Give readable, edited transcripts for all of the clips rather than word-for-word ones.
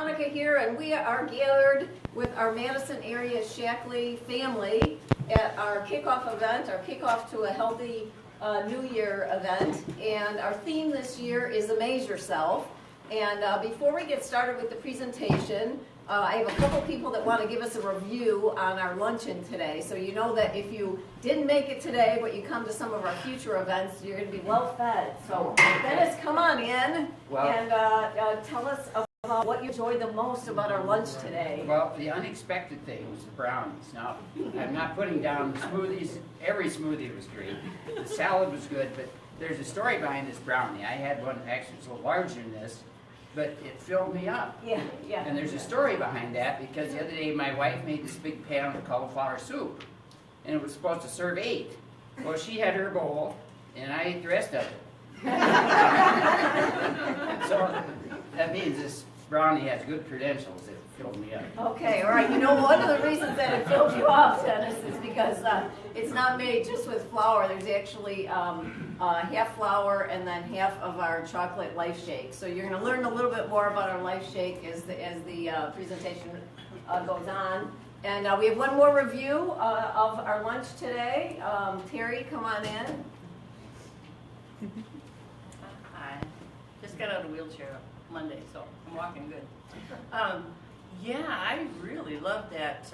Monica here, and we are gathered with our Madison area Shaklee family at our kickoff event, our kickoff to a healthy New Year event. And our theme this year is Amaze Yourself. And before we get started with the presentation, I have a couple people that want to give us a review on our luncheon today. So you know that if you didn't make it today, but you come to some of our future events, you're going to be well fed. So Dennis, come on in and tell us about what you enjoyed the most about our lunch today. Well, the unexpected thing was the brownies. Now, I'm not putting down the smoothies. Every smoothie was great. The salad was good, but there's a story behind this brownie. I had one actually was a little larger than this, but it filled me up. Yeah. And there's a story behind that because the other day my wife made this big pan of cauliflower soup, and it was supposed to serve 8. Well, she had her bowl, and I ate the rest of it. So that means this brownie has good credentials. It filled me up. Okay, all right. You know, one of the reasons that it filled you up, Dennis, is because it's not made just with flour. There's actually half flour and then half of our chocolate life shake. So you're going to learn a little bit more about our life shake as the presentation goes on. And we have one more review of our lunch today. Terry, come on in. Hi. Just got out of a wheelchair Monday, so I'm walking good. Yeah, I really love that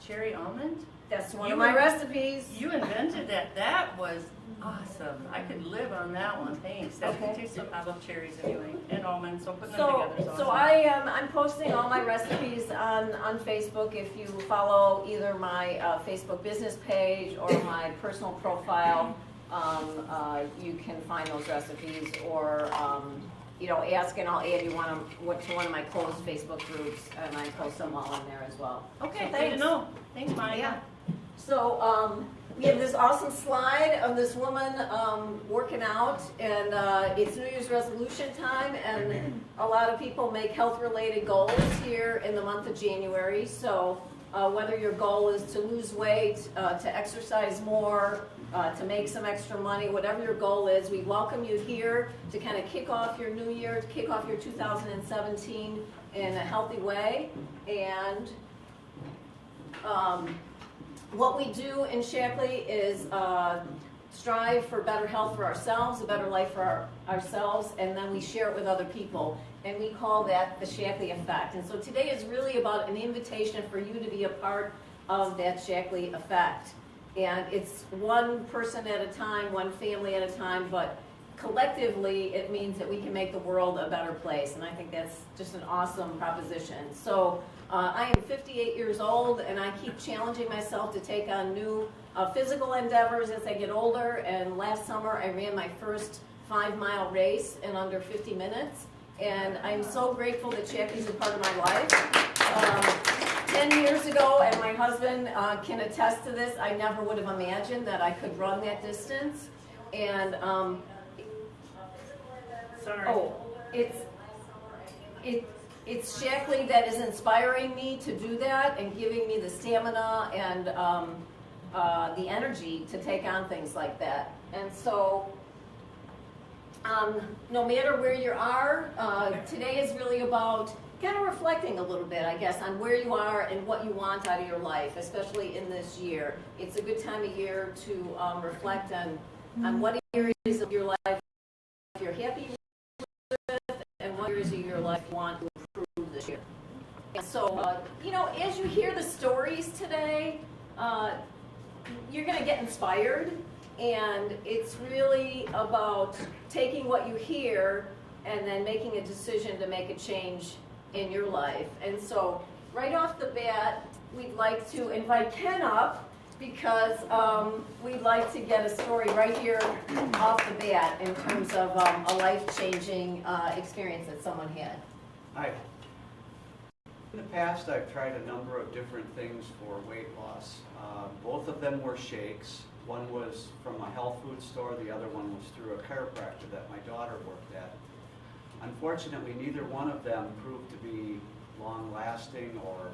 cherry almond. That's one of my recipes. You invented that. That was awesome. I could live on that one. Thanks. That tastes so. I love cherries anyway, and almonds. So putting them together is awesome. So I'm posting all my recipes on Facebook. If you follow either my Facebook business page or my personal profile, you can find those recipes, or ask and I'll add you to one of my closed Facebook groups, and I post them all in there as well. Okay, so thanks. Thanks, Monica. Yeah. So we have this awesome slide of this woman working out, and it's New Year's resolution time, and a lot of people make health-related goals here in the month of January. So whether your goal is to lose weight, to exercise more, to make some extra money, whatever your goal is, we welcome you here to kind of kick off your new year, to kick off your 2017 in a healthy way. And what we do in Shaklee is strive for better health for ourselves, a better life for ourselves, and then we share it with other people. And we call that the Shaklee effect. And so today is really about an invitation for you to be a part of that Shaklee effect. And it's one person at a time, one family at a time, but collectively it means that we can make the world a better place. And I think that's just an awesome proposition. So I am 58 years old, and I keep challenging myself to take on new physical endeavors as I get older. And last summer I ran my first 5-mile race in under 50 minutes. And I'm so grateful that Shaklee's a part of my life. 10 years ago, and my husband can attest to this, I never would have imagined that I could run that distance. And it's Shaklee that is inspiring me to do that and giving me the stamina and the energy to take on things like that. And so no matter where you are, today is really about kind of reflecting a little bit, I guess, on where you are and what you want out of your life, especially in this year. It's a good time of year to reflect on what areas of your life you're happy with and what areas of your life you want to improve this year. And so, as you hear the stories today, you're going to get inspired, and it's really about taking what you hear and then making a decision to make a change in your life. And so right off the bat, we'd like to invite Ken up because we'd like to get a story right here off the bat in terms of a life-changing experience that someone had. Hi. In the past, I've tried a number of different things for weight loss. Both of them were shakes. One was from a health food store, the other one was through a chiropractor that my daughter worked at. Unfortunately, neither one of them proved to be long-lasting or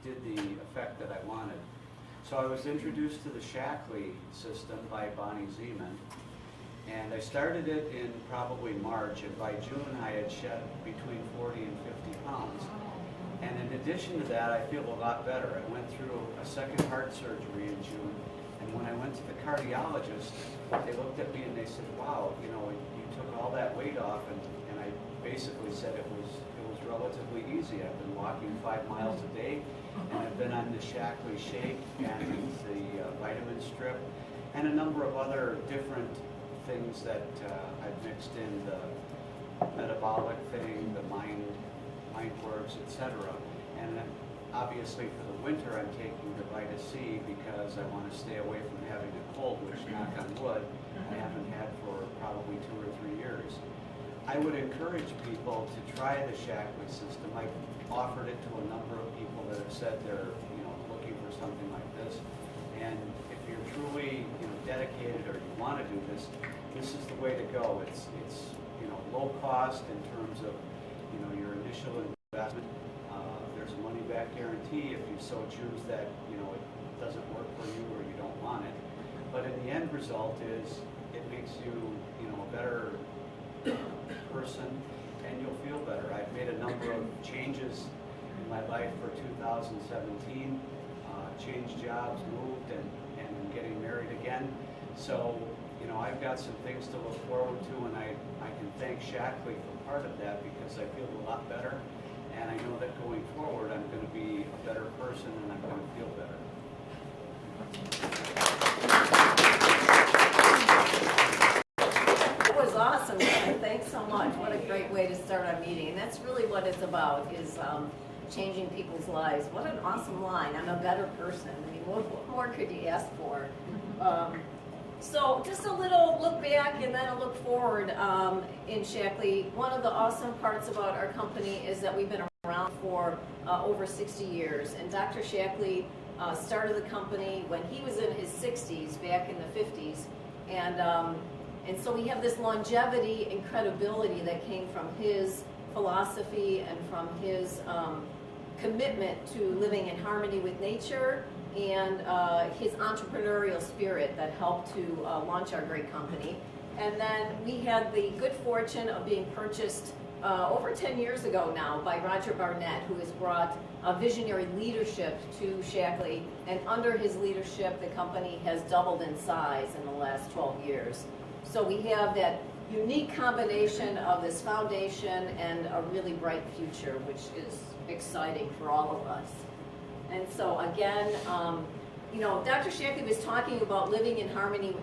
did the effect that I wanted. So I was introduced to the Shaklee system by Bonnie Zeman, and I started it in probably March, and by June I had shed between 40 and 50 pounds. addition to that, I feel a lot better. I went through a second heart surgery in June, and when I went to the cardiologist, they looked at me and they said, wow, you know, you took all that weight off, and I basically said it was relatively easy. I've been walking 5 miles a day, and I've been on the Shaklee shake and the vitamin strip, and a number of other different things that I've mixed in, the metabolic thing, the MindWorks, etc. And then obviously for the winter, I'm taking the Vita C because I want to stay away from having a cold, which, knock on wood, I haven't had for probably 2 or 3 years. I would encourage people to try the Shaklee system. I've offered it to a number of people that have said they're, you know, looking for something like this. And if you're truly, you know, dedicated or you want to do this, this is the way to go. It's you know, low cost in terms of, you know, your initial investment. There's a money back guarantee if you so choose that, you know, it doesn't work for you or you don't want it. But in the end result is it makes you, you know, a better person, and you'll feel better. I've made a number of changes in my life for 2017, changed jobs, moved, and I'm getting married again. So, you know, I've got some things to look forward to, and I can thank Shaklee for part of that because I feel a lot better, and I know that going forward I'm going to be a better person and I'm going to feel better. Awesome, Donna. Thanks so much. What a great way to start our meeting. And that's really what it's about, is changing people's lives. What an awesome line. I'm a better person. I mean, what more could you ask for? So just a little look back and then a look forward in Shaklee. One of the awesome parts about our company is that we've been around for over 60 years. And Dr. Shaklee started the company when he was in his 60s, back in the 50s. And so we have this longevity and credibility that came from his philosophy and from his commitment to living in harmony with nature and his entrepreneurial spirit that helped to launch our great company. And then we had the good fortune of being purchased over 10 years ago now by Roger Barnett, who has brought visionary leadership to Shaklee. And under his leadership, the company has doubled in size in the last 12 years. So we have that unique combination of this foundation and a really bright future, which is exciting for all of us. And so again, you know, Dr. Shaklee was talking about living in harmony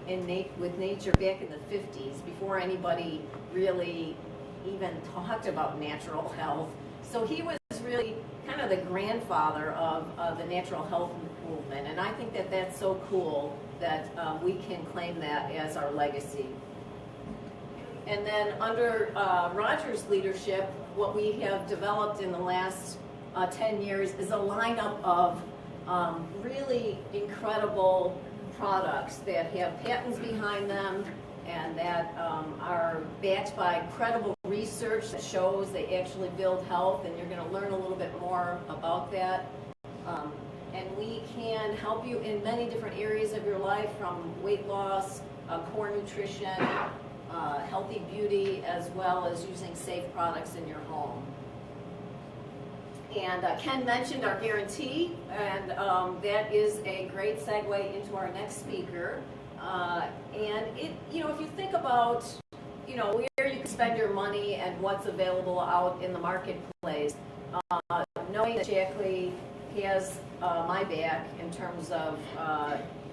with nature back in the 50s, before anybody really even talked about natural health. So he was really kind of the grandfather of the natural health movement, and I think that that's so cool that we can claim that as our legacy. And then under Roger's leadership, what we have developed in the last 10 years is a lineup of really incredible products that have patents behind them and that are backed by credible research that shows they actually build health, and you're going to learn a little bit more about that. And we can help you in many different areas of your life, from weight loss, core nutrition, healthy beauty, as well as using safe products in your home. And Ken mentioned our guarantee, and that is a great segue into our next speaker. And it, you know, if you think about, you know, where you can spend your money and what's available out in the marketplace, knowing that Shaklee has my back in terms of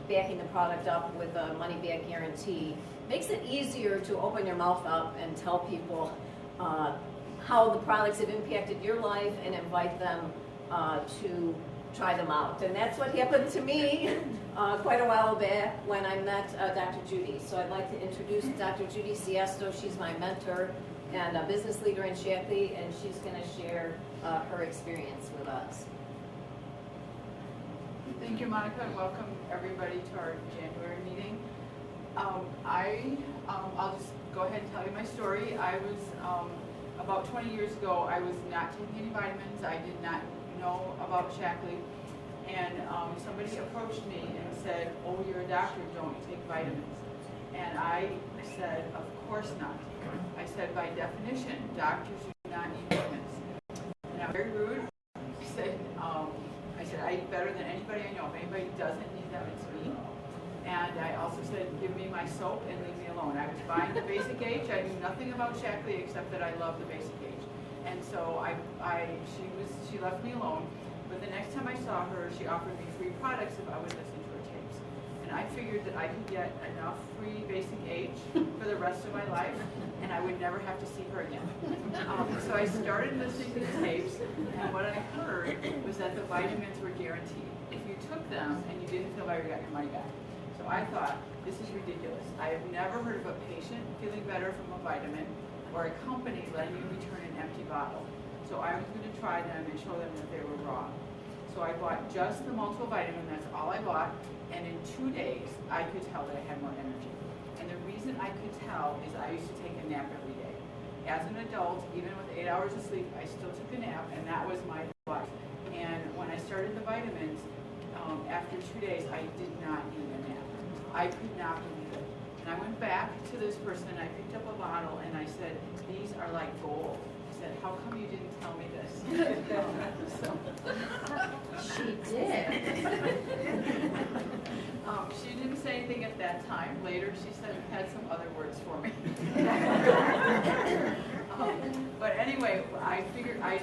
backing the product up with a money-back guarantee makes it easier to open your mouth up and tell people how the products have impacted your life and invite them to try them out. And that's what happened to me quite a while back when I met Dr. Judy. So I'd like to introduce Dr. Judy Siesto. She's my mentor and a business leader in Shaklee, and she's going to share her experience with us. Thank you, Monica, and welcome everybody to our January meeting. I'll just go ahead and tell you my story. I was, about 20 years ago, I was not taking any vitamins. I did not know about Shaklee. And somebody approached me and said, oh, you're a doctor, don't you take vitamins? And I said, of course not. I said, by definition, doctors do not need vitamins. And I'm very rude. I said, better than anybody I know. If anybody doesn't need them, it's me. And I also said, give me my soap and leave me alone. I was buying the Basic Age. I knew nothing about Shaklee except that I love the Basic Age. And so she left me alone. But the next time I saw her, she offered me free products if I would listen to her tapes. And I figured that I could get enough free Basic Age for the rest of my life, and I would never have to see her again. So I started listening to the tapes, and what I heard was that the vitamins were guaranteed. If you took them and you didn't feel better, you got your money back. So I thought, this is ridiculous. I have never heard of a patient feeling better from a vitamin or a company letting you return an empty bottle. So I was going to try them and show them that they were wrong. So I bought just the multivitamin, that's all I bought, and in 2 days, I could tell that I had more energy. And the reason I could tell is I used to take a nap every day. As an adult, even with 8 hours of sleep, I still took a nap, and that was my life. And when I started the vitamins, after 2 days, I did not need a nap. I could not believe it. And I went back to this person, I picked up a bottle, and I said, these are like gold. I said, how come you didn't tell me this? She did. She didn't say anything at that time. Later, she said had some other words for me. But anyway, I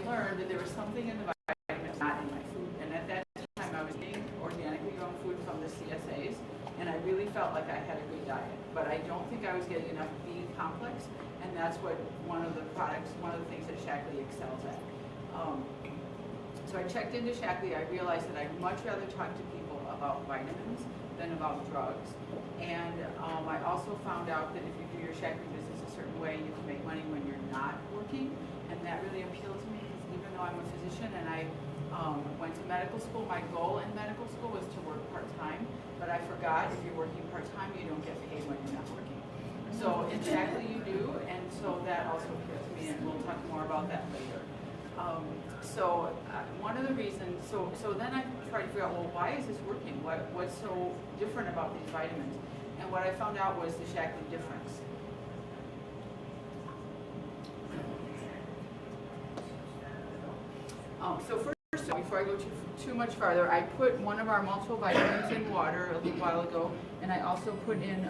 learned that there was something in the vitamins not in my food. And at that time, I was eating organically grown food from the CSAs, and I really felt like I had a good diet. But I don't think I was getting enough B complex, and that's what one of the things that Shaklee excels at. So I checked into Shaklee. I realized that I'd much rather talk to people about vitamins than about drugs. And I also found out that if you do your Shaklee business a certain way, you can make money when you're not working. And that really appealed to me because even though I'm a physician and I went to medical school, my goal in medical school was to work part-time. But I forgot if you're working part-time, you don't get paid when you're not working. So in Shaklee you do, and so that also appealed to me, and we'll talk more about that later. One of the reasons, so then I tried to figure out, well, why is this working? What's so different about these vitamins? And what I found out was the Shaklee difference. So first, before I go too much farther, I put one of our multivitamins in water a little while ago, and I also put in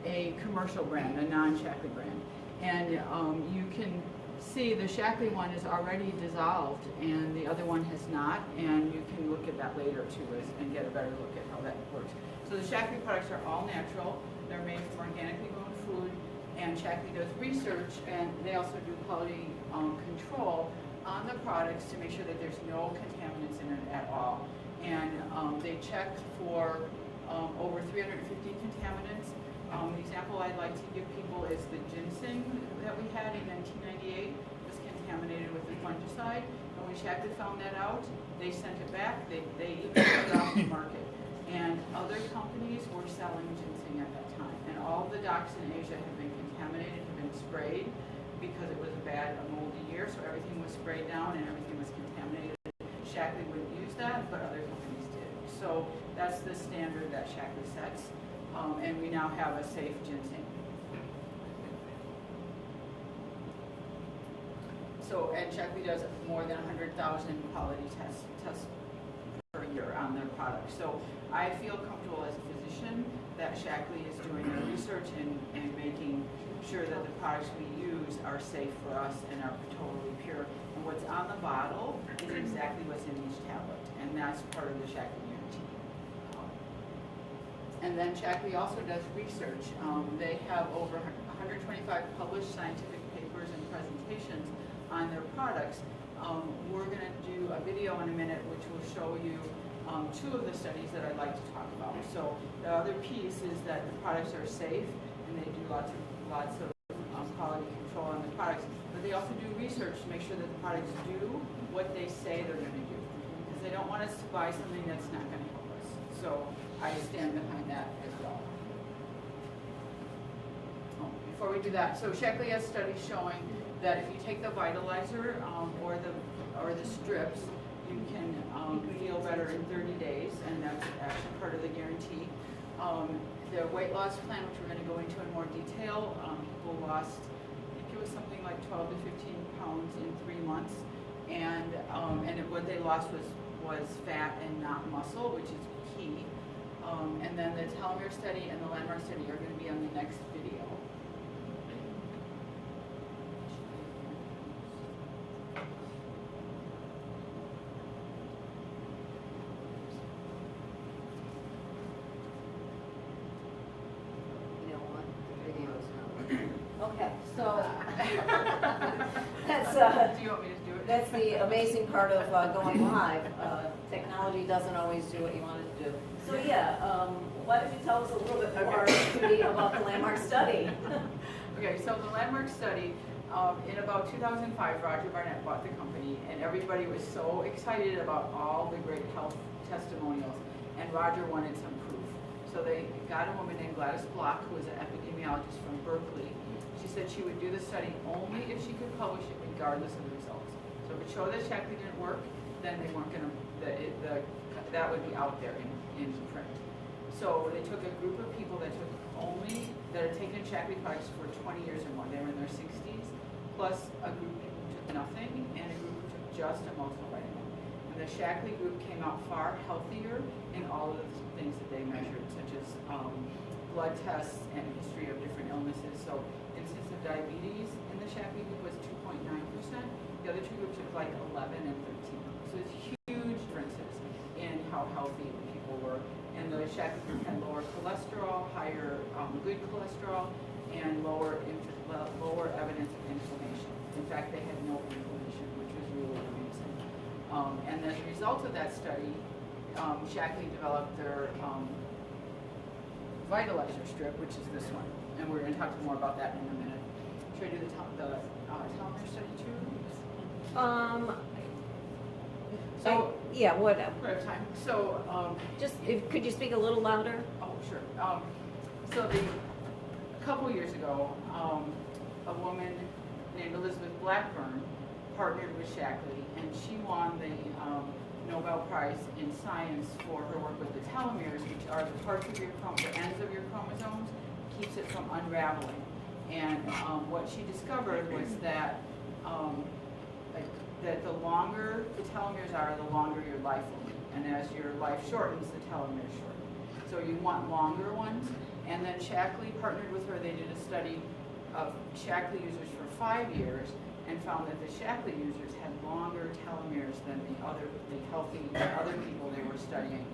a commercial brand, a non-Shaklee brand. And you can see the Shaklee one is already dissolved and the other one has not, and you can look at that later too and get a better look at how that works. So the Shaklee products are all natural, they're made from organically grown food, and Shaklee does research, and they also do quality control on the products to make sure that there's no contaminants in it at all. And they check for over 350 contaminants. The example I'd like to give people is the ginseng that we had in 1998 was contaminated with a fungicide. And when Shaklee found that out, they sent it back. They even took it off the market. And other companies were selling ginseng at that time. And all the docks in Asia had been contaminated, had been sprayed because it was a bad, moldy year. So everything was sprayed down and everything was contaminated. Shaklee wouldn't use that, but other companies did. So that's the standard that Shaklee sets. And we now have a safe ginseng. So, and Shaklee does more than 100,000 quality tests per year on their products. So I feel comfortable as a physician that Shaklee is doing their research and making sure that the products we use are safe for us and are totally pure. And what's on the bottle is exactly what's in each tablet, and that's part of the Shaklee guarantee. And then Shaklee also does research. They have over 125 published scientific papers and presentations on their products. We're going to do a video in a minute which will show you two of the studies that I'd like to talk about. So the other piece is that the products are safe and they do lots of quality control on the products, but they also do research to make sure that the products do what they say they're going to do, because they don't want us to buy something that's not going to help us. So I stand behind that as well. Before we do that, so Shaklee has studies showing that if you take the vitalizer or the strips, you can feel better in 30 days, and that's actually part of the guarantee. The weight loss plan, which we're going to go into in more detail, people lost, I think it was something like 12 to 15 pounds in 3 months, and what they lost was was fat and not muscle, which is key. And then the telomere study and the landmark study are going to be on the next video. You know what? The video's not. Okay, so that's Do you want me to do it? that's the amazing part of going live. Technology doesn't always do what you want it to do. So yeah, why don't you tell us a little bit more Judy, about the landmark study? Okay, so the landmark study, in about 2005, Roger Barnett bought the company, and everybody was so excited about all the great health testimonials, and Roger wanted some proof. So they got a woman named Gladys Block, who was an epidemiologist from Berkeley. She said she would do the study only if she could publish it regardless of the results. So if it showed that Shaklee didn't work, then they weren't going to, that would be out there in print. So they took a group of people that had taken Shaklee products for 20 years or more. They were in their 60s, plus a group of people who took nothing and a group who took just a multivitamin. And the Shaklee group came out far healthier in all of the things that they measured, such as blood tests and history of different illnesses. So incidence of diabetes in the Shaklee group was 2.9%. The other two groups was like 11 and 13. So it's huge differences in how healthy people were. And the Shaklee group had lower cholesterol, higher good cholesterol, and lower evidence of inflammation. In fact, they had no inflammation, which was really amazing. And as a result of that study, Shaklee developed their vitalizer strip, which is this one. And we're going to talk more about that in a minute. Should I do the telomere study too? So yeah, whatever. we have time. So Just could you speak a little louder? oh sure. So a couple years ago, a woman named Elizabeth Blackburn partnered with Shaklee, and she won the Nobel Prize in Science for her work with the telomeres, which are the parts of your the ends of your chromosomes, keeps it from unraveling. And what she discovered was that that the longer the telomeres are, the longer your life will be. And as your life shortens, the telomeres shorten. So you want longer ones. And then Shaklee partnered with her. They did a study of Shaklee users for 5 years and found that the Shaklee users had longer telomeres than the other people they were studying.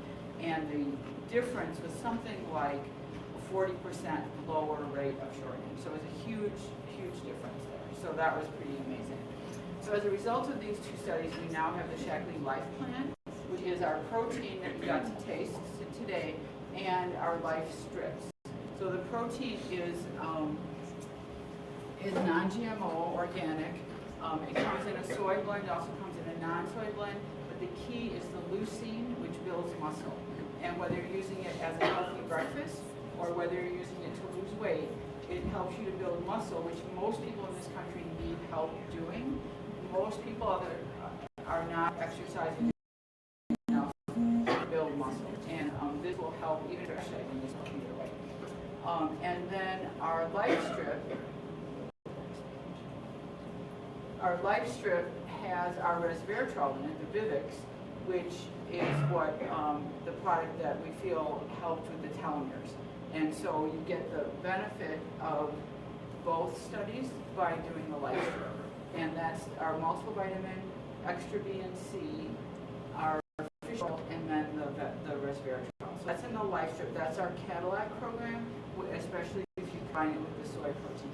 And the difference was something like a 40% lower rate of shortening. So it was a huge, huge difference there. So that was pretty amazing. So as a result of these two studies, we now have the Shaklee Life Plan, which is our protein that you got to taste today, and our life strips. So the protein is non-GMO, organic. It comes in a soy blend, it also comes in a non-soy blend, but the key is the leucine, which builds muscle. And whether you're using it as a healthy breakfast or whether you're using it to lose weight, it helps you to build muscle, which most people in this country need help doing. Most people are not exercising enough to build muscle, and this will help, even exercising this will either way. And then our life strip has our resveratrol in it, the Vivix, which is what the product that we feel helped with the telomeres. And so you get the benefit of both studies by doing the life strip. And that's our multiple vitamin, extra B and C, our fish oil, and then the resveratrol. So that's in the life strip. That's our Cadillac program, especially if you combine it with the soy protein.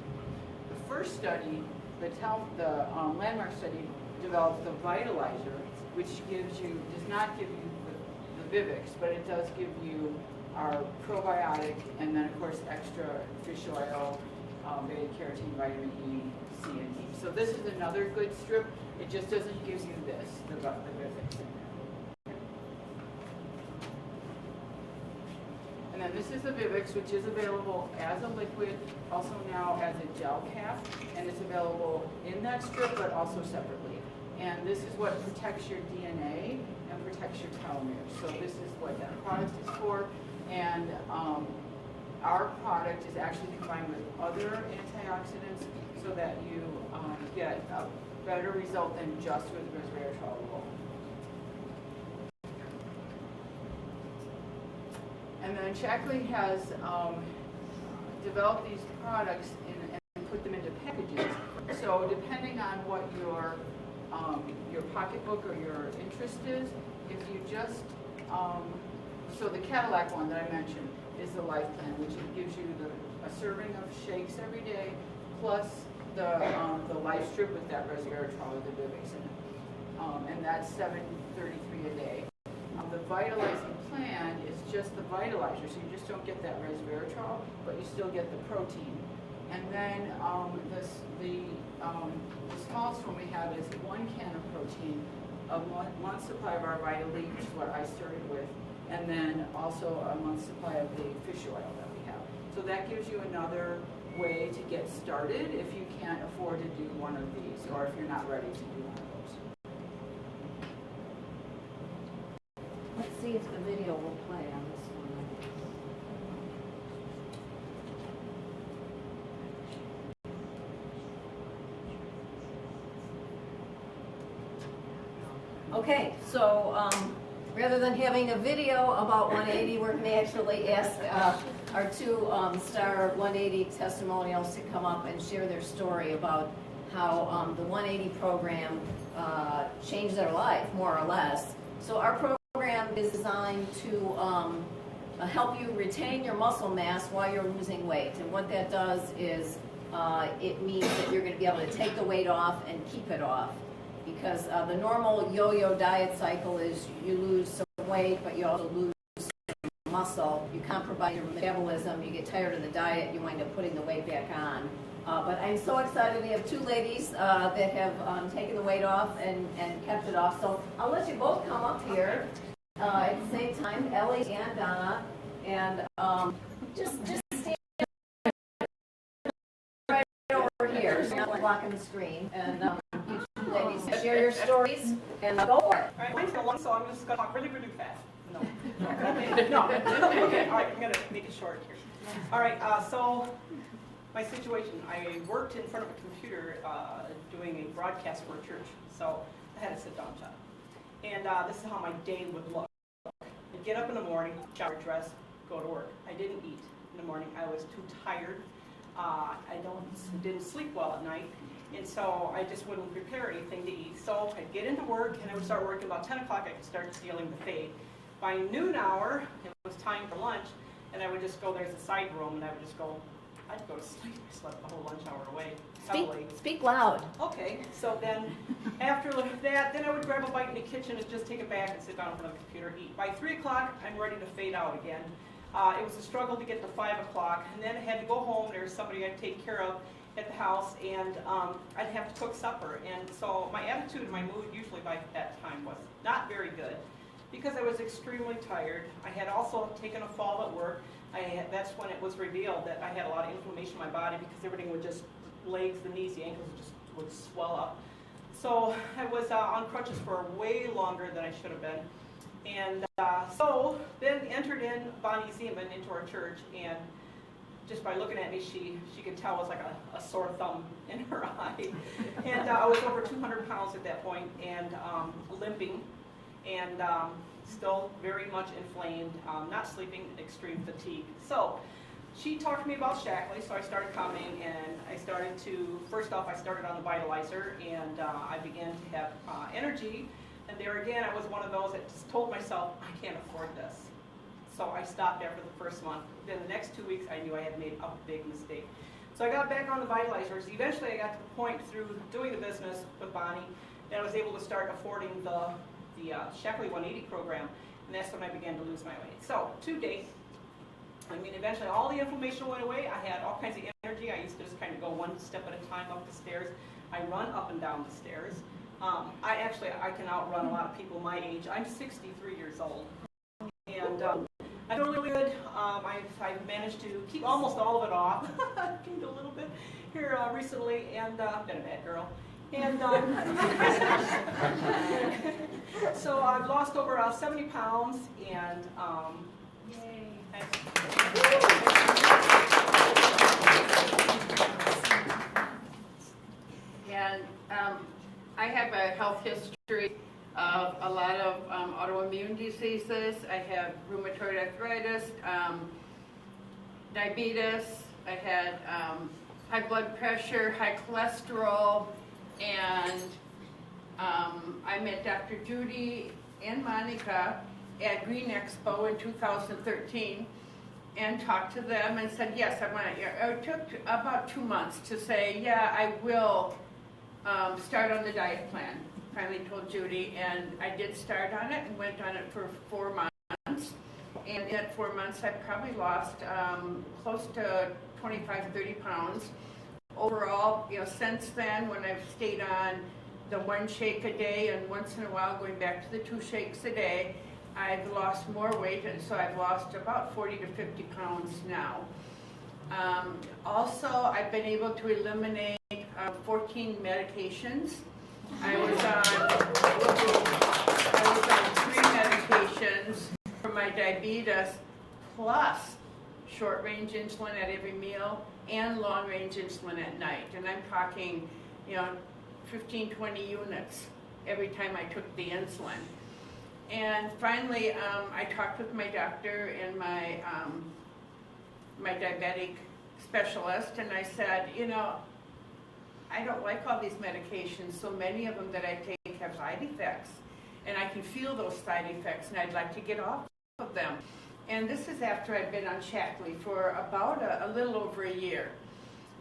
The first study, the landmark study, developed the vitalizer, which does not give you the Vivix, but it does give you our probiotic, and then of course extra fish oil, beta carotene, vitamin E, C, and D. So this is another good strip. It just doesn't give you this, the Vivix in there. And then this is the Vivix, which is available as a liquid, also now as a gel cap, and it's available in that strip, but also separately. And this is what protects your DNA and protects your telomeres. So this is what that product is for. And our product is actually combined with other antioxidants so that you get a better result than just with resveratrol alone. And then Shaklee has developed these products and put them into packages. So depending on what your pocketbook or your interest is, if you just, so the Cadillac one that I mentioned is the Life Plan, which gives you a serving of shakes every day, plus the Life Strip with that resveratrol or the Vivix in it. And that's $7.33 a day. The Vitalizing Plan is just the vitalizer, so you just don't get that resveratrol, but you still get the protein. And then the smallest one we have is 1 can of protein, a month's supply of our Vita Elite, which is what I started with, and then also a month's supply of the fish oil that we have. So that gives you another way to get started if you can't afford to do one of these, or if you're not ready to do one of those. Let's see if the video will play on this one. Okay, so rather than having a video about 180, we're going to actually ask our two star 180 testimonials to come up and share their story about how the 180 program changed their life, more or less. So our program is designed to help you retain your muscle mass while you're losing weight. And what that does is it means that you're going to be able to take the weight off and keep it off. Because the normal yo-yo diet cycle is you lose some weight, but you also lose some muscle. You compromise your metabolism, you get tired of the diet, you wind up putting the weight back on. But I'm so excited we have two ladies that have taken the weight off and kept it off. So I'll let you both come up here at the same time, Ellie and Donna, and just stand right over here, so you're not blocking the screen. And ladies, share your stories and go for it. All right, mine's long, so I'm just going to talk really, really fast. No. No. Okay, all right, I'm going to make it short here. All right, so my situation, I worked in front of a computer doing a broadcast for a church, so I had a sit-down job. And this is how my day would look. I'd get up in the morning, shower, dress, go to work. I didn't eat in the morning. I was too tired. I didn't sleep well at night. And so I just wouldn't prepare anything to eat. So I'd get into work, and I would start working about 10 o'clock. I could start stealing the fade. By noon hour, it was time for lunch, and I would just go, there's a side room, and I would just go, I'd go to sleep. I slept the whole lunch hour away. Speak loud. Okay, so then after that, then I would grab a bite in the kitchen and just take it back and sit down in front of the computer and eat. By 3 o'clock, I'm ready to fade out again. It was a struggle to get to 5 o'clock, and then I had to go home. There was somebody I'd take care of at the house, and I'd have to cook supper. And so my attitude and my mood usually by that time was not very good because I was extremely tired. I had also taken a fall at work. That's when it was revealed that I had a lot of inflammation in my body because everything would just, legs, the knees, the ankles just would swell up. So I was on crutches for way longer than I should have been. And so then entered in Bonnie Zeman into our church, and just by looking at me, she could tell it was like a sore thumb in her eye. And I was over 200 pounds at that point, and limping, and still very much inflamed, not sleeping, extreme fatigue. So she talked to me about Shaklee, so I started coming, and I started to, first off, I started on the Vitalizer, and I began to have energy. And there again, I was one of those that just told myself, I can't afford this. So I stopped after the first month. Then the next 2 weeks, I knew I had made a big mistake. So I got back on the Vitalizers. Eventually, I got to the point through doing the business with Bonnie that I was able to start affording the Shaklee 180 program. And that's when I began to lose my weight. So to date, I mean, eventually all the inflammation went away. I had all kinds of energy. I used to just kind of go one step at a time up the stairs. I run up and down the stairs. I can outrun a lot of people my age. I'm 63 years old. And I feel really good. I've managed to keep almost all of it off. I've gained a little bit here recently, and I've been a bad girl. And so I've lost over 70 pounds, and yay. And I have a health history of a lot of autoimmune diseases. I have rheumatoid arthritis, diabetes, I had high blood pressure, high cholesterol, and I met Dr. Judy and Monica at Green Expo in 2013 and talked to them and said, yes, I want it. It took about 2 months to say, yeah, I will start on the diet plan. Finally told Judy, and I did start on it and went on it for 4 months. And in that 4 months, I probably lost close to 25, 30 pounds. Overall, since then, when I've stayed on the 1 shake a day and once in a while going back to the 2 shakes a day, I've lost more weight, and so I've lost about 40 to 50 pounds now. Also, I've been able to eliminate 14 medications. I was on 3 medications for my diabetes, plus short-range insulin at every meal and long-range insulin at night. And I'm talking, 15, 20 units every time I took the insulin. And finally, I talked with my doctor and my diabetic specialist, and I said, I don't like all these medications. So many of them that I take have side effects, and I can feel those side effects, and I'd like to get off of them. And this is after I've been on Shaklee for about a little over a year.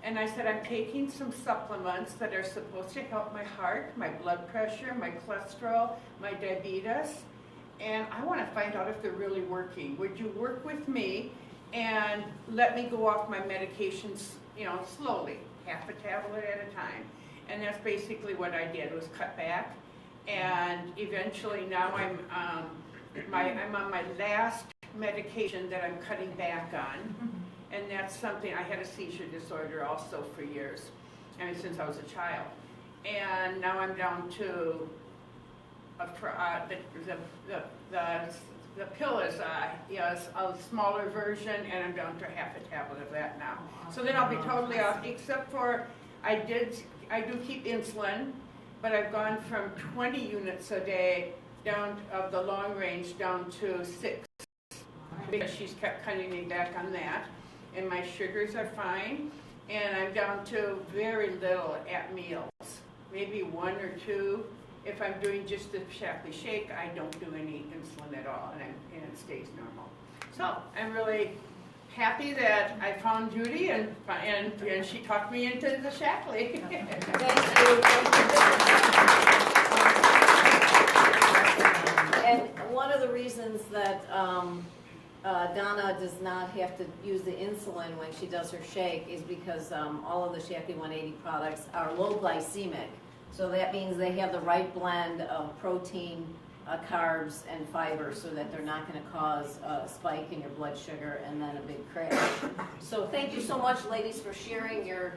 And I said, I'm taking some supplements that are supposed to help my heart, my blood pressure, my cholesterol, my diabetes, and I want to find out if they're really working. Would you work with me and let me go off my medications, slowly, half a tablet at a time? And that's basically what I did, was cut back. And eventually now I'm on my last medication that I'm cutting back on. And that's something, I had a seizure disorder also for years, since I was a child. And now I'm down to the pill is a smaller version, and I'm down to half a tablet of that now. So then I'll be totally off, except for I do keep insulin, but I've gone from 20 units a day down of the long range down to 6, because she's kept cutting me back on that. And my sugars are fine, and I'm down to very little at meals, maybe 1 or 2. If I'm doing just the Shaklee shake, I don't do any insulin at all, and it stays normal. So I'm really happy that I found Judy, and she talked me into the Shaklee. Thank you. And one of the reasons that Donna does not have to use the insulin when she does her shake is because all of the Shaklee 180 products are low glycemic. So that means they have the right blend of protein, carbs, and fiber, so that they're not going to cause a spike in your blood sugar and then a big crash. So thank you so much, ladies, for sharing your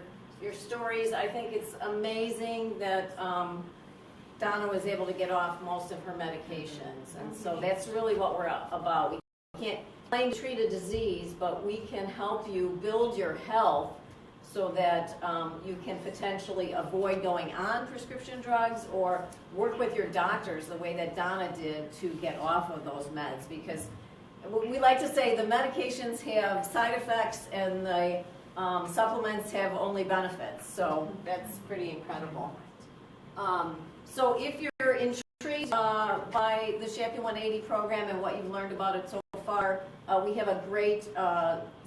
stories. I think it's amazing that Donna was able to get off most of her medications. And so that's really what we're about. We can't claim to treat a disease, but we can help you build your health so that you can potentially avoid going on prescription drugs, or work with your doctors the way that Donna did to get off of those meds. Because we like to say the medications have side effects and the supplements have only benefits. So that's pretty incredible. So if you're intrigued by the Shaklee 180 program and what you've learned about it so far, we have a great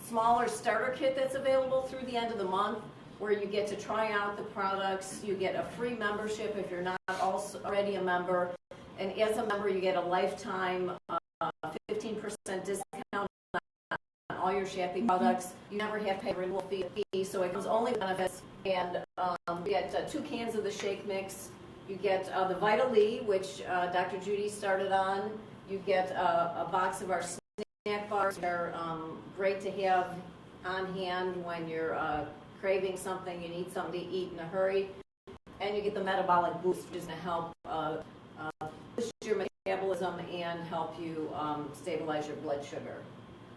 smaller starter kit that's available through the end of the month, where you get to try out the products. You get a free membership if you're not already a member, and as a member you get a lifetime 15% discount on all your Shaklee products. You never have to pay a renewal fee, so it comes only with benefits. And you get 2 cans of the shake mix. You get the Vital E, which Dr. Judy started on. You get a box of our snack bars. They're great to have on hand when you're craving something, you need something to eat in a hurry. And you get the metabolic boost, which is going to help boost your metabolism and help you stabilize your blood sugar.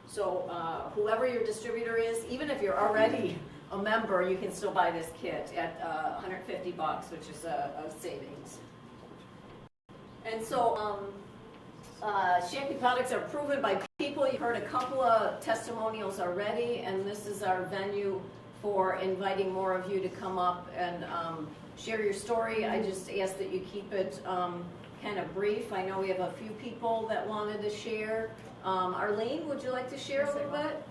So whoever your distributor is, even if you're already a member, you can still buy this kit at $150, which is a savings. And so, Shaklee products are proven by people. You've heard a couple of testimonials already, and this is our venue for inviting more of you to come up and share your story. I just ask that you keep it kind of brief. I know we have a few people that wanted to share. Arlene, would you like to share a little bit?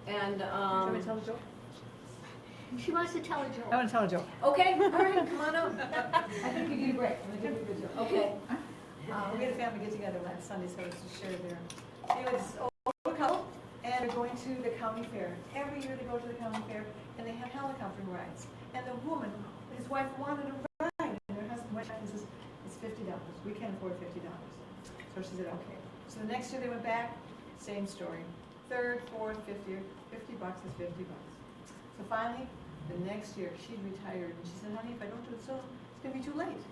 And Want me to tell a joke? She wants to tell a joke. I want to tell a joke. okay, all right, come on up. I think you need a break. I'm going to give you a good joke. Okay. We had a family get together last Sunday, so it's to share their. It was a couple, and they're going to the county fair. Every year they go to the county fair, and they have helicopter rides. And the woman, his wife, wanted a ride, and her husband went back and says, "It's $50. We can't afford $50." So she said, "Okay." So the next year they went back, same story. Third, fourth, fifth year, $50 is $50. So finally, the next year, she'd retired, and she said, "Honey, if I don't do it soon, it's going to be too late."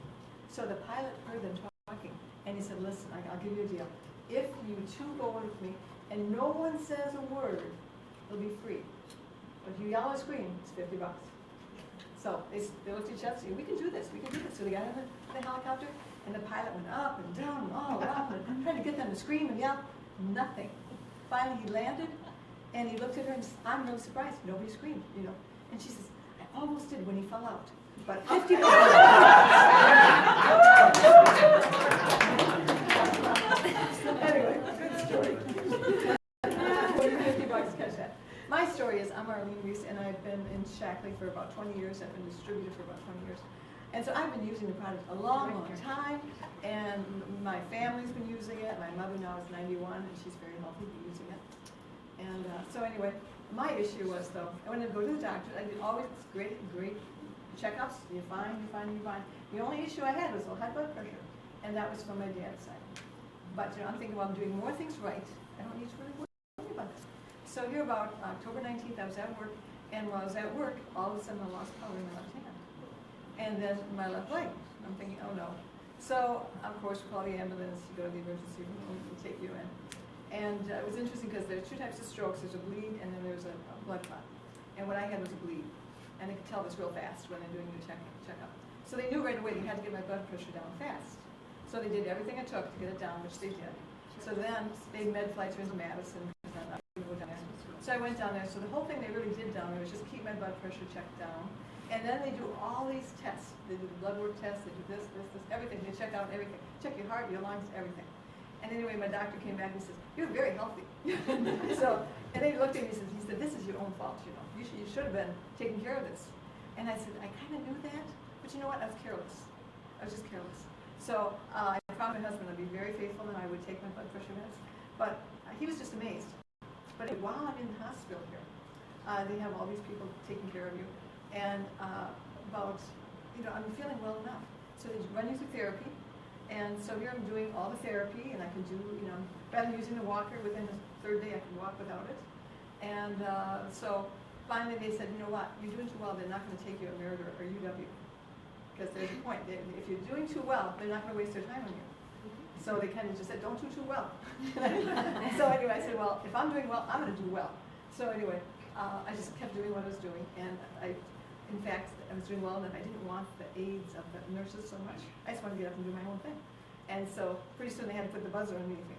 So the pilot heard them talking, and he said, "Listen, I'll give you a deal. If you two go with me, and no one says a word, it'll be free. But if you yell and scream, it's $50." So they looked at each other and said, "We can do this, we can do this." So they got in the helicopter, and the pilot went up and down and all up, and trying to get them to scream and yell. Nothing. Finally, he landed, and he looked at her, and I'm really surprised. Nobody screamed, you know. And she says, "I almost did when he fell out. But $50." Anyway, good story. $50, catch that. My story is, I'm Arlene Reese, and I've been in Shaklee for about 20 years. I've been a distributor for about 20 years. And so I've been using the product a long, long time, and my family's been using it. My mother now is 91, and she's very healthy using it. And so anyway, my issue was, though, I wanted to go to the doctor. I did always great checkups. You're fine, you're fine, you're fine. The only issue I had was low high blood pressure, and that was from my dad's side. But you know, I'm thinking, well, I'm doing more things right. I don't need to really worry about this. So here about October 19th, I was at work, and while I was at work, all of a sudden I lost power in my left hand. And then my left leg. I'm thinking, oh no. So, of course, we call the ambulance, you go to the emergency room, we take you in. And it was interesting because there's two types of strokes. There's a bleed, and then there's a blood clot. And what I had was a bleed. And they could tell this real fast when they're doing your checkup. So they knew right away they had to get my blood pressure down fast. So they did everything it took to get it down, which they did. So then they med flights me into Madison. And I go down there. So I went down there. So the whole thing they really did down there was just keep my blood pressure checked down. And then they do all these tests. They do the blood work tests, they do this, everything. They check out everything. Check your heart, your lungs, everything. And anyway, my doctor came back and says, "You're very healthy." So, and they looked at me and he said, "This is your own fault, you know. You should have been taking care of this." And I said, "I kind of knew that, but you know what? I was careless. I was just careless." So I promised my husband I'd be very faithful and I would take my blood pressure meds. But he was just amazed. But while I'm in the hospital here, they have all these people taking care of you. And I'm feeling well enough. So they run you through therapy. And so here I'm doing all the therapy, and I can do, rather than using the walker, within the third day I can walk without it. And so finally they said, "You know what, you're doing too well, they're not going to take you at Merit or UW. Because there's a point, if you're doing too well, they're not going to waste their time on you." So they kind of just said, "Don't do too well." So anyway, I said, well, if I'm doing well, I'm going to do well. So anyway, I just kept doing what I was doing, and in fact, I was doing well enough. I didn't want the aides of the nurses so much. I just wanted to get up and do my own thing. And so pretty soon they had to put the buzzer underneath me.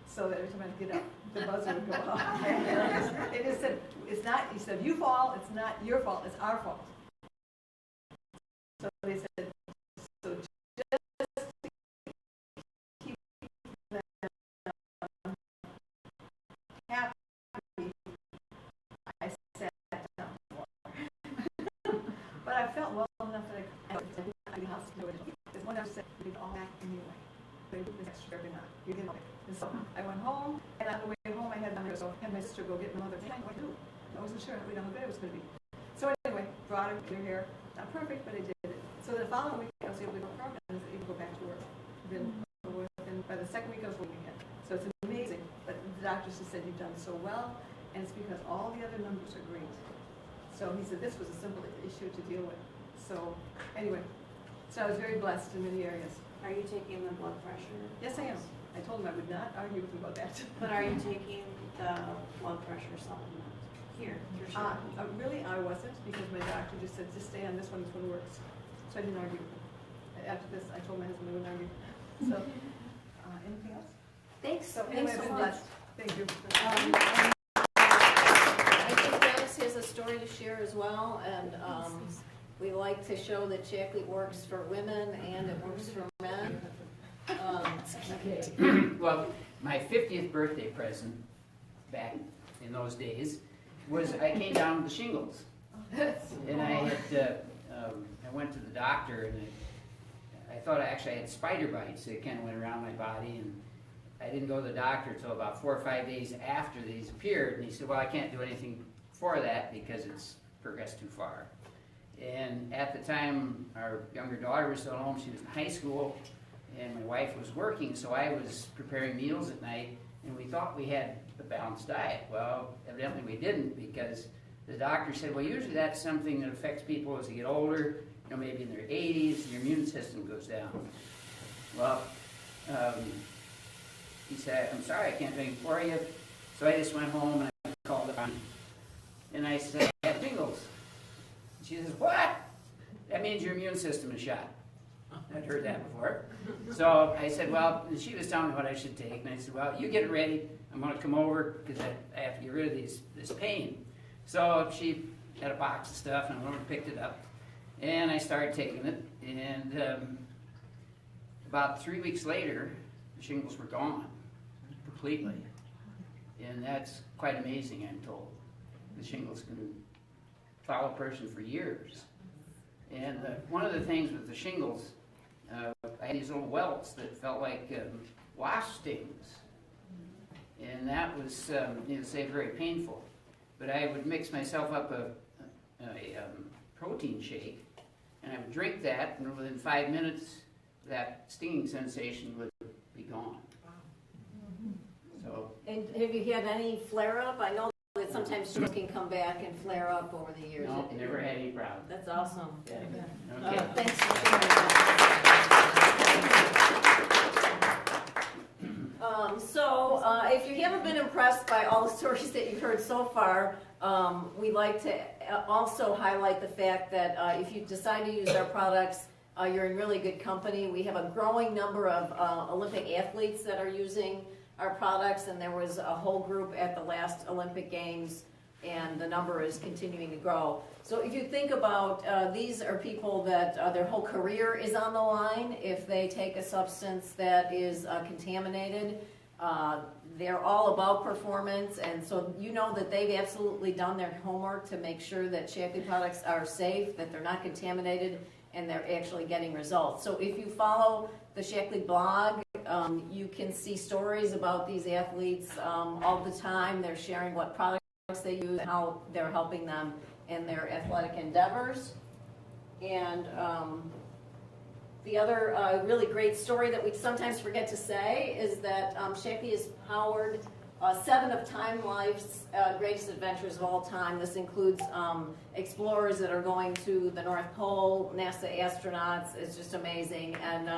So that every time I'd get up, the buzzer would go off. And they just said, "It's not," he said, "you fall, it's not your fault, it's our fault." So they said, so just to keep them happy, I sat down. But I felt well enough that I could be hospital. There's one nurse said, "You'll be all back anyway. They do this extra every night. You get it." And so I went home, and on the way home I had my sister go get my mother. I didn't know what to do. I wasn't sure how good it was going to be. So anyway, brought her in here. Not perfect, but I did it. So the following week I was able to go home and I was able to go back to work. And by the second week I was working again. So it's amazing. But the doctors just said, "You've done so well," and it's because all the other numbers are great. So he said this was a simple issue to deal with. So anyway, so I was very blessed in many areas. Are you taking the blood pressure? Yes, I am. I told him I would not argue with him about that. But are you taking the blood pressure supplement here? Really, I wasn't, because my doctor just said, "Just stay on this one, this one works." So I didn't argue with him. After this, I told my husband I wouldn't argue. So Thanks so Anyway, much. Thank you. I think Dennis has a story to share as well, and we like to show that Shaklee works for women and it works for men. Well, my 50th birthday present back in those days was I came down with the shingles. And I had, I went to the doctor and I thought I actually had spider bites that kind of went around my body, and I didn't go to the doctor until about 4 or 5 days after these appeared, and he said, well, I can't do anything for that because it's progressed too far. And at the time, our younger daughter was still home. She was in high school, and my wife was working, so I was preparing meals at night, and we thought we had a balanced diet. Well, evidently we didn't, because the doctor said, well, usually that's something that affects people as they get older, you know, maybe in their 80s, and your immune system goes down. Well, he said, I'm sorry, I can't do anything for you. So I just went home and I called her, and I said, I have shingles. She says, what? That means your immune system is shot. I'd heard that before. So I said, well, she was telling me what I should take, and I said, well, you get it ready. I'm going to come over because I have to get rid of this pain. So she had a box of stuff, and I went over and picked it up, and I started taking it, and about 3 weeks later, the shingles were gone completely, and that's quite amazing, I'm told. The shingles can follow a person for years. And one of the things with the shingles, I had these little welts that felt like wasp stings, and that was, say, very painful. But I would mix myself up a protein shake, and I would drink that, and within 5 minutes, that stinging sensation would be gone. So. And have you had any flare-up? I know that sometimes shingles can come back and flare up over the years. No, never had any problem. That's awesome. Yeah. Okay. Thanks for sharing that. If you haven't been impressed by all the stories that you've heard so far, we like to also highlight the fact that if you decide to use our products, you're in really good company. We have a growing number of Olympic athletes that are using our products, and there was a whole group at the last Olympic Games, and the number is continuing to grow. So if you think about, these are people that their whole career is on the line if they take a substance that is contaminated. They're all about performance, and so you know that they've absolutely done their homework to make sure that Shaklee products are safe, that they're not contaminated, and they're actually getting results. So if you follow the Shaklee blog, you can see stories about these athletes all the time. They're sharing what products they use and how they're helping them in their athletic endeavors. And the other really great story that we sometimes forget to say is that Shaklee has powered 7 of Time Life's greatest adventures of all time. This includes explorers that are going to the North Pole, NASA astronauts. It's just amazing. And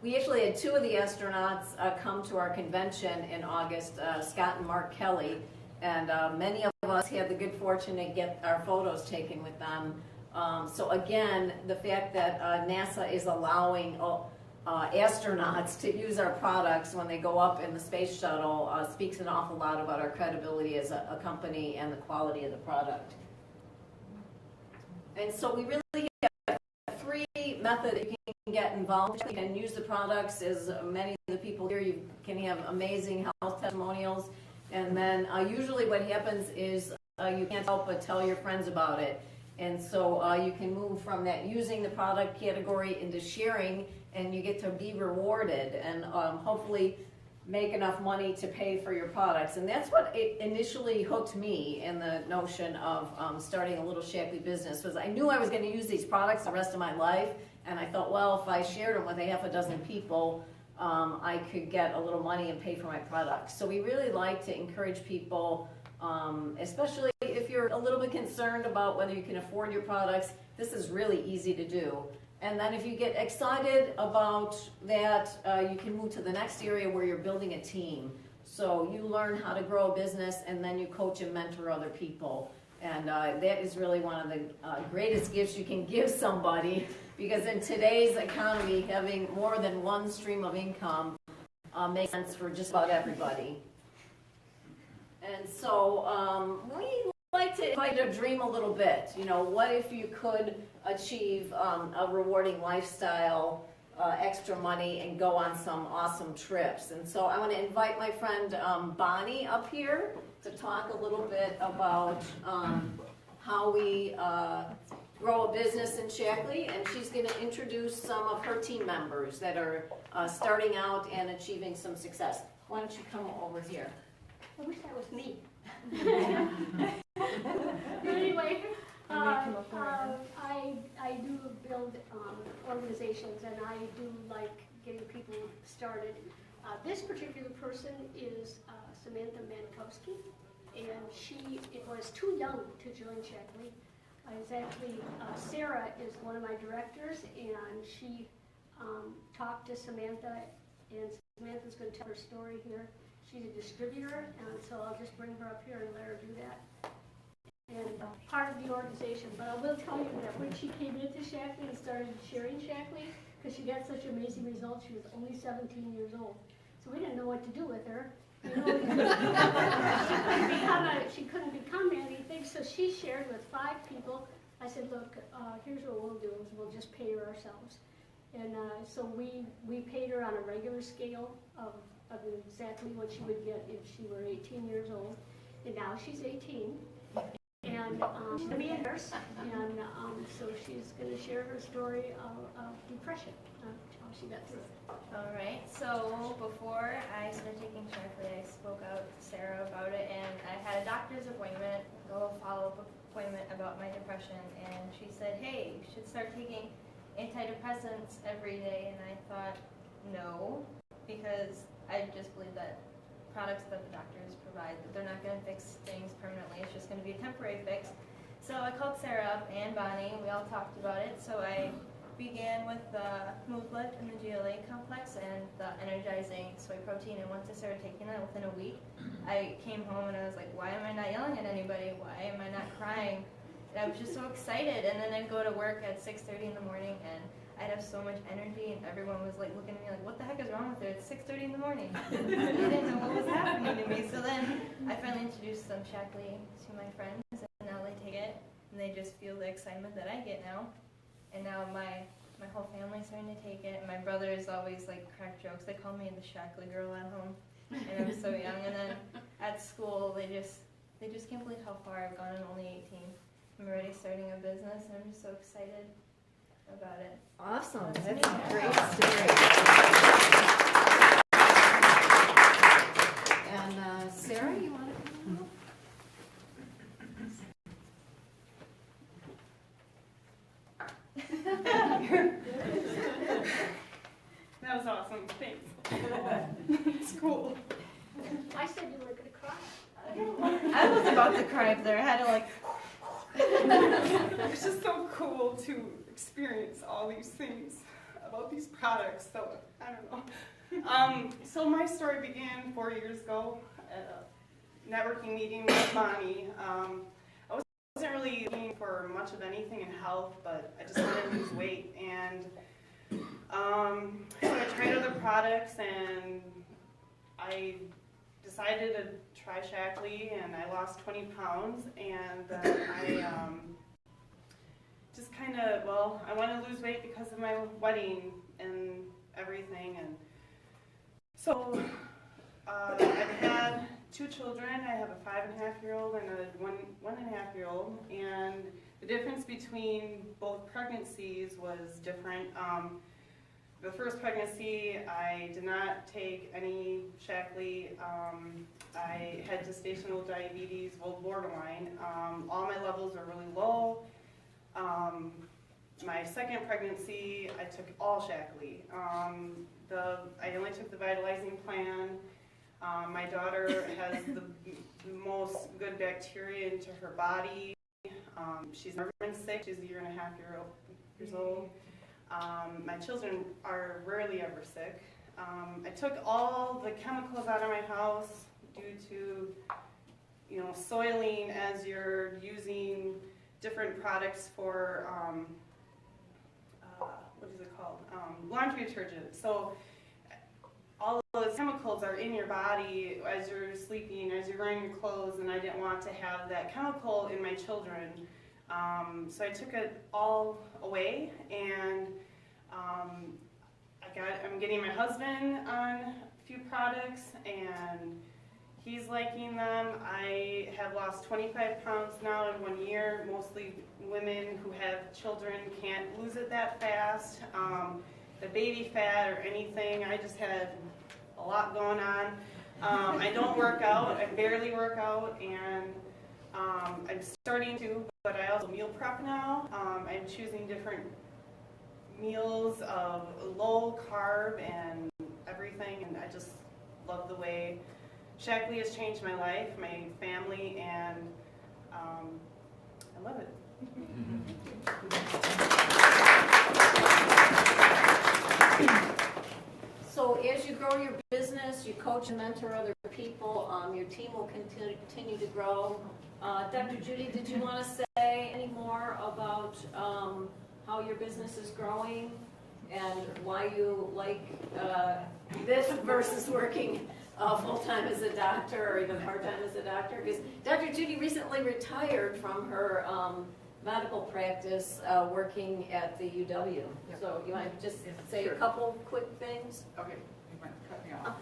we actually had 2 of the astronauts come to our convention in August, Scott and Mark Kelly. And many of us had the good fortune to get our photos taken with them. So again, the fact that NASA is allowing astronauts to use our products when they go up in the space shuttle speaks an awful lot about our credibility as a company and the quality of the product. And so we really have 3 methods that you can get involved. You can use the products, as many of the people here, you can have amazing health testimonials. And then usually what happens is you can't help but tell your friends about it. And so you can move from that using the product category into sharing, and you get to be rewarded and hopefully make enough money to pay for your products. And that's what initially hooked me in the notion of starting a little Shaklee business, was I knew I was going to use these products the rest of my life, and I thought, well, if I shared them with a half a dozen people, I could get a little money and pay for my products. So we really like to encourage people, especially if you're a little bit concerned about whether you can afford your products, this is really easy to do. And then if you get excited about that, you can move to the next area where you're building a team. So you learn how to grow a business, and then you coach and mentor other people. And that is really one of the greatest gifts you can give somebody, because in today's economy, having more than one stream of income makes sense for just about everybody. And so we like to invite you to dream a little bit. You know, what if you could achieve a rewarding lifestyle, extra money, and go on some awesome trips? And so I want to invite my friend Bonnie up here to talk a little bit about how we grow a business in Shaklee, and she's going to introduce some of her team members that are starting out and achieving some success. Why don't you come over here? I wish that was me. But anyway, I do build organizations, and I do like getting people started. This particular person is Samantha Manikowski, and she was too young to join Shaklee. It's actually, Sarah is one of my directors, and she talked to Samantha, and Samantha's going to tell her story here. She's a distributor, and so I'll just bring her up here and let her do that. And part of the organization, but I will tell you that when she came into Shaklee and started sharing Shaklee, because she got such amazing results, she was only 17 years old. So we didn't know what to do with her. You know, she couldn't become anything, so she shared with 5 people. I said, look, here's what we'll do, is we'll just pay her ourselves. And so we paid her on a regular scale of exactly what she would get if she were 18 years old. And now she's 18. And she's going to be a nurse, and so she's going to share her story of depression, how she got through it. All right, so before I started taking Shaklee, I spoke out to Sarah about it, and I had a doctor's appointment, a follow-up appointment about my depression, and she said, hey, you should start taking antidepressants every day, and I thought, no, because I just believe that products that the doctors provide, that they're not going to fix things permanently, it's just going to be a temporary fix. So I called Sarah up and Bonnie, we all talked about it, so I began with the Move Lift and the GLA complex and the energizing soy protein, and once I started taking it within a week, I came home and I was like, why am I not yelling at anybody? Why am I not crying? And I was just so excited, and then I'd go to work at 6:30 in the morning and I'd have so much energy, and everyone was like looking at me like, what the heck is wrong with her? It's 6:30 in the morning. They didn't know what was happening to me. So then I finally introduced some Shaklee to my friends, and now they take it, and they just feel the excitement that I get now. And now my whole family's starting to take it. And my brothers always like crack jokes. They call me the Shaklee girl at home, and I'm so young. And then at school, they just can't believe how far I've gone. I'm only 18. I'm already starting a business, and I'm just so excited about it. Awesome. That's a great story. And Sarah, you want to come up? That was awesome. Thanks. It's cool. I said you were going to cry. I was about to cry up there. I had to like. It's just so cool to experience all these things about these products. So I don't know. So my story began 4 years ago at a networking meeting with Bonnie. I wasn't really looking for much of anything in health, but I just wanted to lose weight. And so I tried other products, and I decided to try Shaklee, and I lost 20 pounds, and I just kind of, well, I wanted to lose weight because of my wedding and everything, and so I've had 2 children. I have a 5.5-year-old and a 1.5-year-old, and the difference between both pregnancies was different. The first pregnancy, I did not take any Shaklee. I had gestational diabetes, well, borderline. All my levels are really low. My second pregnancy, I took all Shaklee. I only took the vitalizing plan. My daughter has the most good bacteria into her body. She's never been sick. She's a 1.5 years old. My children are rarely ever sick. I took all the chemicals out of my house due to, soiling as you're using different products for, what is it called? Laundry detergent. So all those chemicals are in your body as you're sleeping, as you're wearing your clothes, and I didn't want to have that chemical in my children. So I took it all away, and I'm getting my husband on a few products, and he's liking them. I have lost 25 pounds now in 1 year. Mostly women who have children can't lose it that fast. The baby fat or anything, I just had a lot going on. I don't work out, I barely work out, and I'm starting to, but I also meal prep now. I'm choosing different meals of low carb and everything, and I just love the way Shaklee has changed my life, my family, and I love it. So as you grow your business, you coach and mentor other people, your team will continue to grow. Dr. Judy, did you want to say any more about how your business is growing and why you like this versus working full-time as a doctor or even part-time as a doctor? Because Dr. Judy recently retired from her medical practice working at the UW. So you want to just say a couple quick things? Okay, you might cut me off.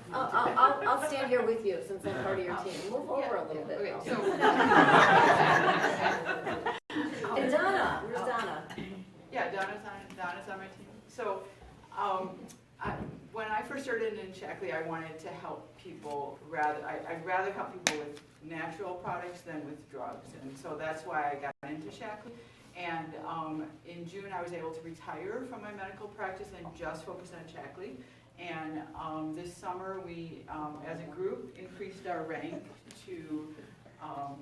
I'll stand here with you since I'm part of your team. Move over a little bit. Okay, though. so And Donna, where's Donna? yeah, Donna's on my team. So when I first started in Shaklee, I wanted to help people. I'd rather help people with natural products than with drugs, and so that's why I got into Shaklee. And in June, I was able to retire from my medical practice and just focus on Shaklee. And this summer, we, as a group, increased our rank to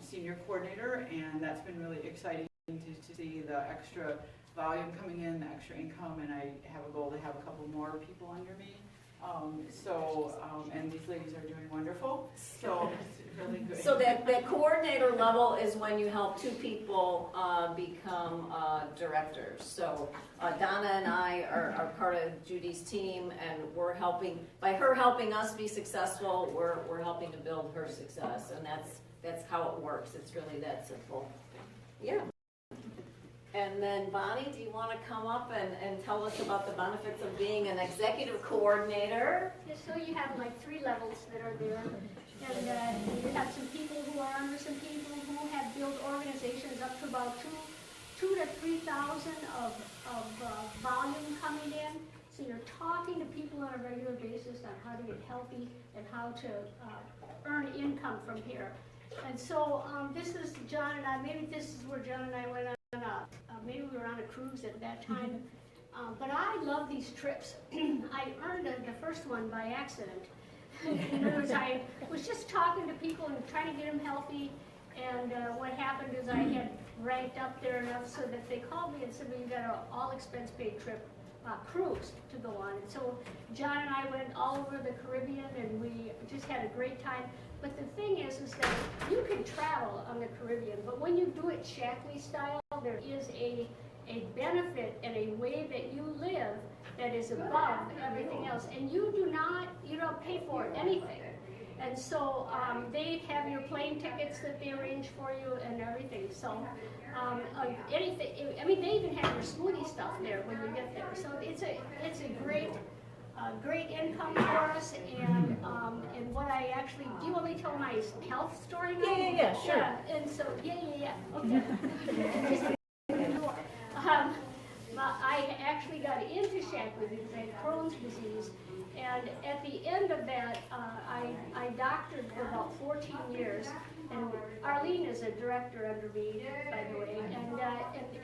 senior coordinator, and that's been really exciting to see the extra volume coming in, the extra income, and I have a goal to have a couple more people under me. And these ladies are doing wonderful, so it's really good. So that coordinator level is when you help two people become directors. So Donna and I are part of Judy's team, and we're helping, by her helping us be successful, we're helping to build her success, and that's how it works. It's really that simple. Yeah. And then Bonnie, do you want to come up and tell us about the benefits of being an executive coordinator? Yeah, so you have like 3 levels that are there, and you have some people who are under some people who have built organizations up to about 2 to 3,000 of volume coming in. So you're talking to people on a regular basis on how to get healthy and how to earn income from here. And so this is John and I, maybe this is where John and I went on. Maybe we were on a cruise at that time, but I love these trips. I earned the first one by accident. In other words, I was just talking to people and trying to get them healthy, and what happened is I had ranked up there enough so that they called me and said, well, you got an all-expense-paid trip cruise to go on. And so John and I went all over the Caribbean, and we just had a great time. But the thing is that you can travel on the Caribbean, but when you do it Shaklee style, there is a benefit and a way that you live that is above everything else, and you don't pay for anything. And so they have your plane tickets that they arrange for you and everything. So anything, I mean, they even have your smoothie stuff there when you get there. So it's a great income for us, and what I actually, do you want me to tell my health story now? Yeah, sure. Yeah, and so, okay. I actually got into Shaklee because I had Crohn's disease, and at the end of that, I doctored for about 14 years, and Arlene is a director under me, by the way, and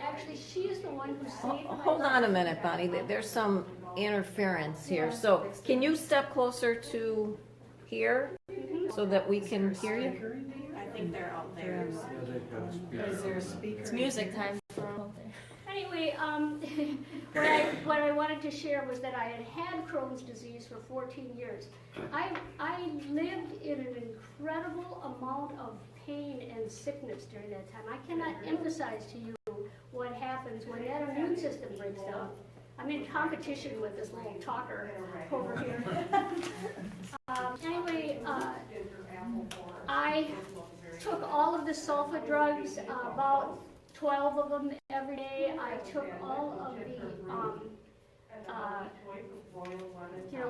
actually she is the one who saved my life. Hold on a minute, Bonnie. There's some interference here. So can you step closer to here so that we can hear you? I think they're out there. Is there a speaker? It's music time. Anyway, what I wanted to share was that I had Crohn's disease for 14 years. I lived in an incredible amount of pain and sickness during that time. I cannot emphasize to you what happens when that immune system breaks down. I'm in competition with this little talker over here. Anyway, I took all of the sulfa drugs, about 12 of them every day. I took all of the,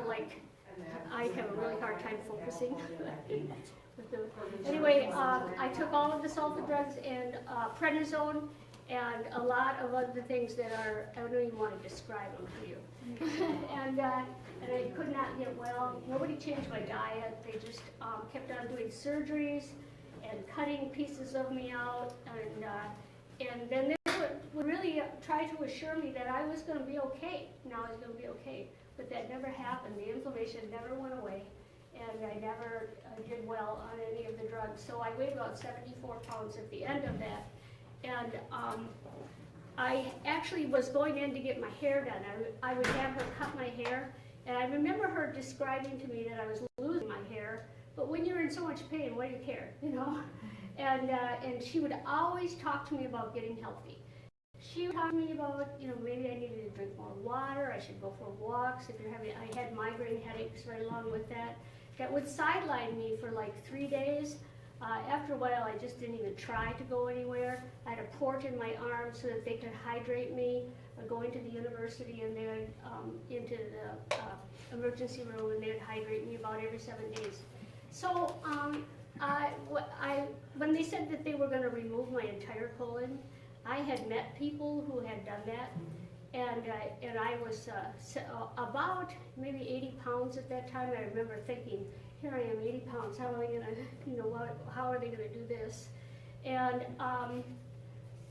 like, I have a really hard time focusing. Anyway, I took all of the sulfa drugs and prednisone and a lot of other things that are, I don't even want to describe them to you. and I could not get well. Nobody changed my diet. They just kept on doing surgeries and cutting pieces of me out. And then they would really try to assure me that I was going to be okay. Now I was going to be okay. But that never happened. The inflammation never went away. And I never did well on any of the drugs. So I weighed about 74 pounds at the end of that. And I actually was going in to get my hair done. I would have her cut my hair. And I remember her describing to me that I was losing my hair. But when you're in so much pain, what do you care, you know? And she would always talk to me about getting healthy. She would talk to me about, you know, maybe I needed to drink more water, I should go for walks. If you're having, I had migraine headaches right along with that. That would sideline me for like 3 days. After a while, I just didn't even try to go anywhere. I had a port in my arm so that they could hydrate me. Going to the university and they would into the emergency room and they would hydrate me about every 7 days. So when they said that they were going to remove my entire colon, I had met people who had done that, and I was about maybe 80 pounds at that time. I remember thinking, here I am, 80 pounds. How am I going to, you know, how are they going to do this? And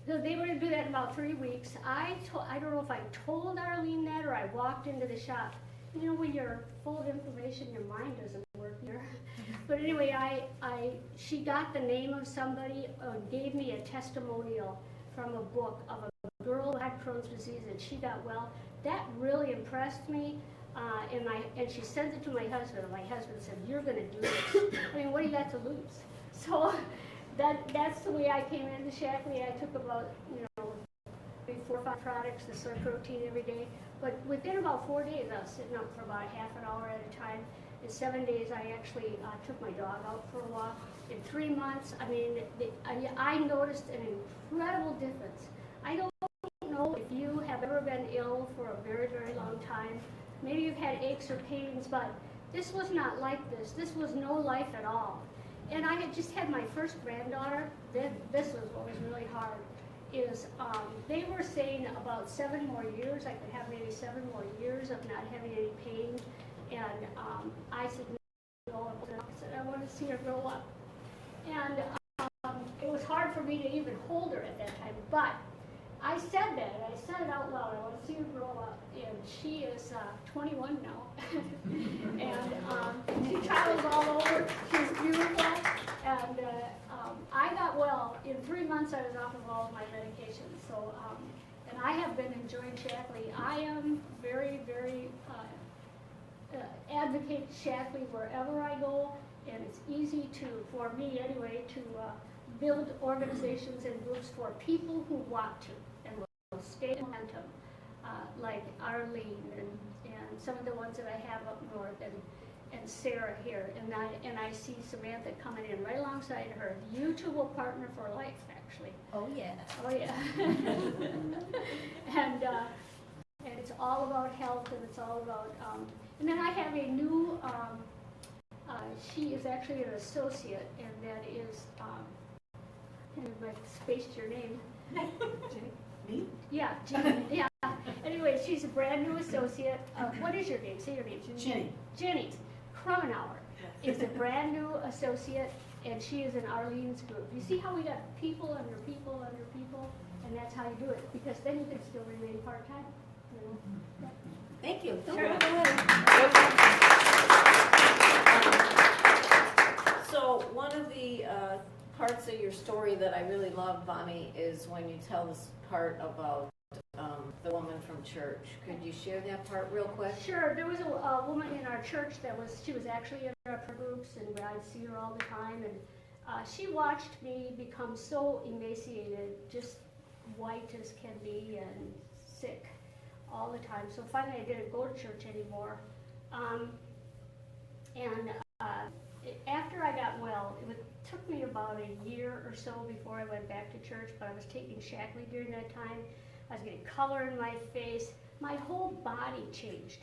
so they were going to do that in about 3 weeks. I don't know if I told Arlene that or I walked into the shop. You know, when you're full of information, your mind doesn't work here. But anyway, she got the name of somebody, gave me a testimonial from a book of a girl who had Crohn's disease and she got well. That really impressed me. And she sent it to my husband, and my husband said, "You're going to do this. I mean, what do you got to lose?" So that's the way I came into Shaklee. I took about, you know, maybe 4 or 5 products, the soy protein every day. But within about 4 days, I was sitting up for about half an hour at a time. In 7 days, I actually took my dog out for a walk. In 3 months, I mean, I noticed an incredible difference. I don't know if you have ever been ill for a very, very long time. Maybe you've had aches or pains, but this was not like this. This was no life at all. And I had just had my first granddaughter. This was what was really hard. They were saying about 7 more years. I could have maybe 7 more years of not having any pain. And I said, no, I said, I want to see her grow up. And it was hard for me to even hold her at that time. But I said that, and I said it out loud. I want to see her grow up. And she is 21 now. And she travels all over. She's beautiful. And I got well. In 3 months, I was off of all of my medications. So, and I have been enjoying Shaklee. I am very, very advocate Shaklee wherever I go. And it's easy for me anyway, to build organizations and groups for people who want to and will stay in momentum, like Arlene and some of the ones that I have up north and Sarah here. And I see Samantha coming in right alongside her. You two will partner for life, actually. Oh, yes. Oh, yeah. And it's all about health, and it's all about, and then I have a new, she is actually an associate, and that is, I spaced your name. Me? Yeah, Jenny. Yeah. Anyway, she's a brand new associate. What is your name? Say your name. Jenny. Jenny Crohnauer is a brand new associate, and she is in Arlene's group. You see how we got people under people under people, and that's how you do it, because then you can still remain part-time. You know? Yeah. Thank you. Sure. Go ahead. So one of the parts of your story that I really love, Bonnie, is when you tell this part about the woman from church. Could you share that part real quick? Sure. There was a woman in our church she was actually in our prayer groups, and I'd see her all the time, and she watched me become so emaciated, just white as can be, and sick all the time. So finally I didn't go to church anymore. After I got well, took me about a year or so before I went back to church, but I was taking Shaklee during that time. I was getting color in my face. My whole body changed.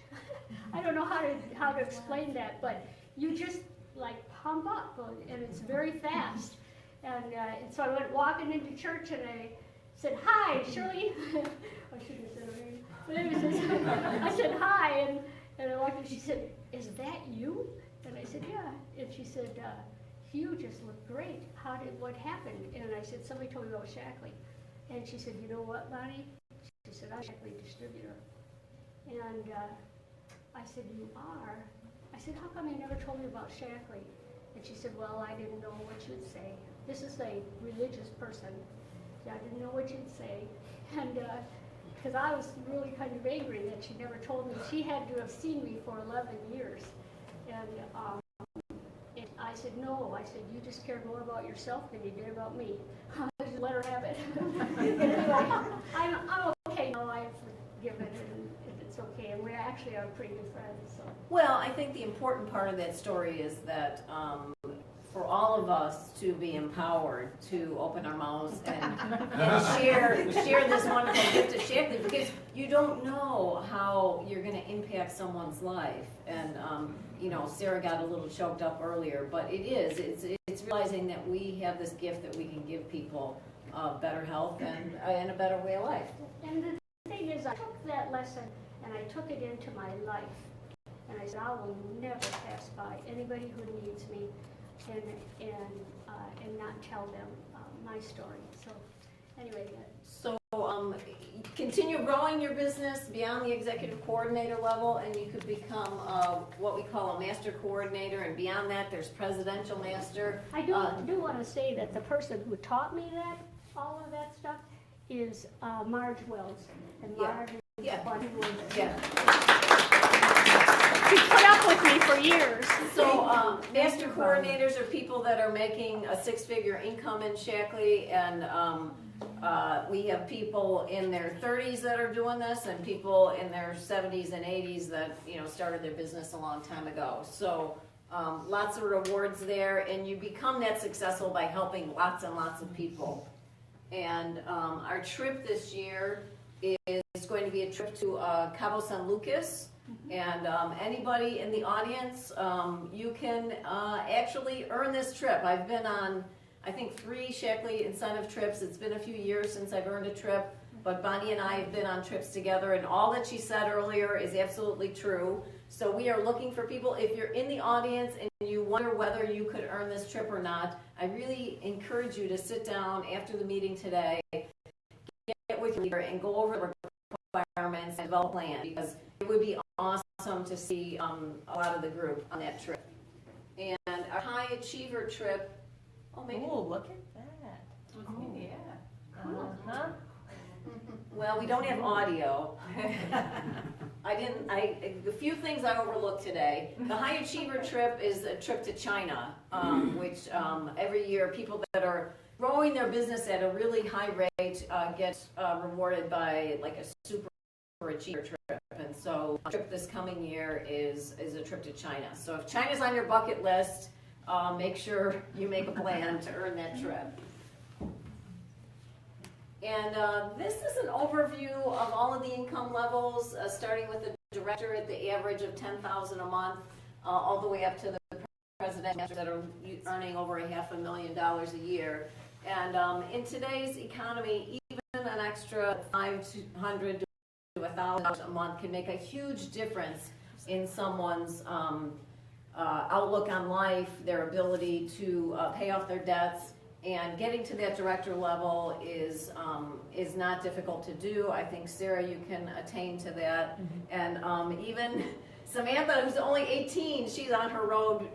I don't know how to explain that, but you just like pump up, and it's very fast. And so I went walking into church, and I said, "Hi, Shirley." I shouldn't have said her name. But anyways, I said hi, and I walked in. She said, "Is that you?" And I said, "Yeah." And she said, "You just look great. What happened?" And I said, "Somebody told me about Shaklee." And she said, "You know what, Bonnie?" She said, "I'm a Shaklee distributor." And I said, "You are?" I said, "How come you never told me about Shaklee?" And she said, "Well, I didn't know what you'd say. This is a religious person. I didn't know what you'd say." And because I was really kind of angry that she never told me. She had to have seen me for 11 years. And I said, "No." I said, "You just cared more about yourself than you did about me." I just let her have it. Anyway, I'm okay now. I've forgiven it, and it's okay. And we actually are pretty good friends. So. Well, I think the important part of that story is that for all of us to be empowered to open our mouths and share this wonderful gift of Shaklee, because you don't know how you're going to impact someone's life. And Sarah got a little choked up earlier, but it's realizing that we have this gift that we can give people better health and a better way of life. And the thing is, I took that lesson and I took it into my life. And I said, I will never pass by anybody who needs me and not tell them my story. So anyway. So continue growing your business beyond the executive coordinator level, and you could become what we call a master coordinator, and beyond that there's presidential master. I do want to say that the person who taught me all of that stuff is Marge Wells. And Marge is the one who she put up with me for years. So master coordinators are people that are making a six-figure income in Shaklee, and we have people in their 30s that are doing this, and people in their 70s and 80s that started their business a long time ago. So lots of rewards there, and you become that successful by helping lots and lots of people. And our trip this year is going to be a trip to Cabo San Lucas. And anybody in the audience, you can actually earn this trip. I've been on, I think, 3 Shaklee incentive trips. It's been a few years since I've earned a trip, but Bonnie and I have been on trips together, and all that she said earlier is absolutely true. So we are looking for people. If you're in the audience and you wonder whether you could earn this trip or not, I really encourage you to sit down after the meeting today, get with your leader, and go over the requirements and develop a plan, because it would be awesome to see a lot of the group on that trip. And our high achiever trip, oh, look at that. Oh, yeah. Well, we don't have audio. A few things I overlooked today. The high achiever trip is a trip to China, which every year people that are growing their business at a really high rate get rewarded by like a super achiever trip. And so the trip this coming year is a trip to China. So if China's on your bucket list, make sure you make a plan to earn that trip. And this is an overview of all of the income levels, starting with the director at the average of $10,000 a month, all the way up to the president that are earning over $500,000 a year. And in today's economy, even an extra $500 to $1,000 a month can make a huge difference in someone's outlook on life, their ability to pay off their debts. And getting to that director level is not difficult to do. I think, Sarah, you can attain to that. And even Samantha, who's only 18, she's on her road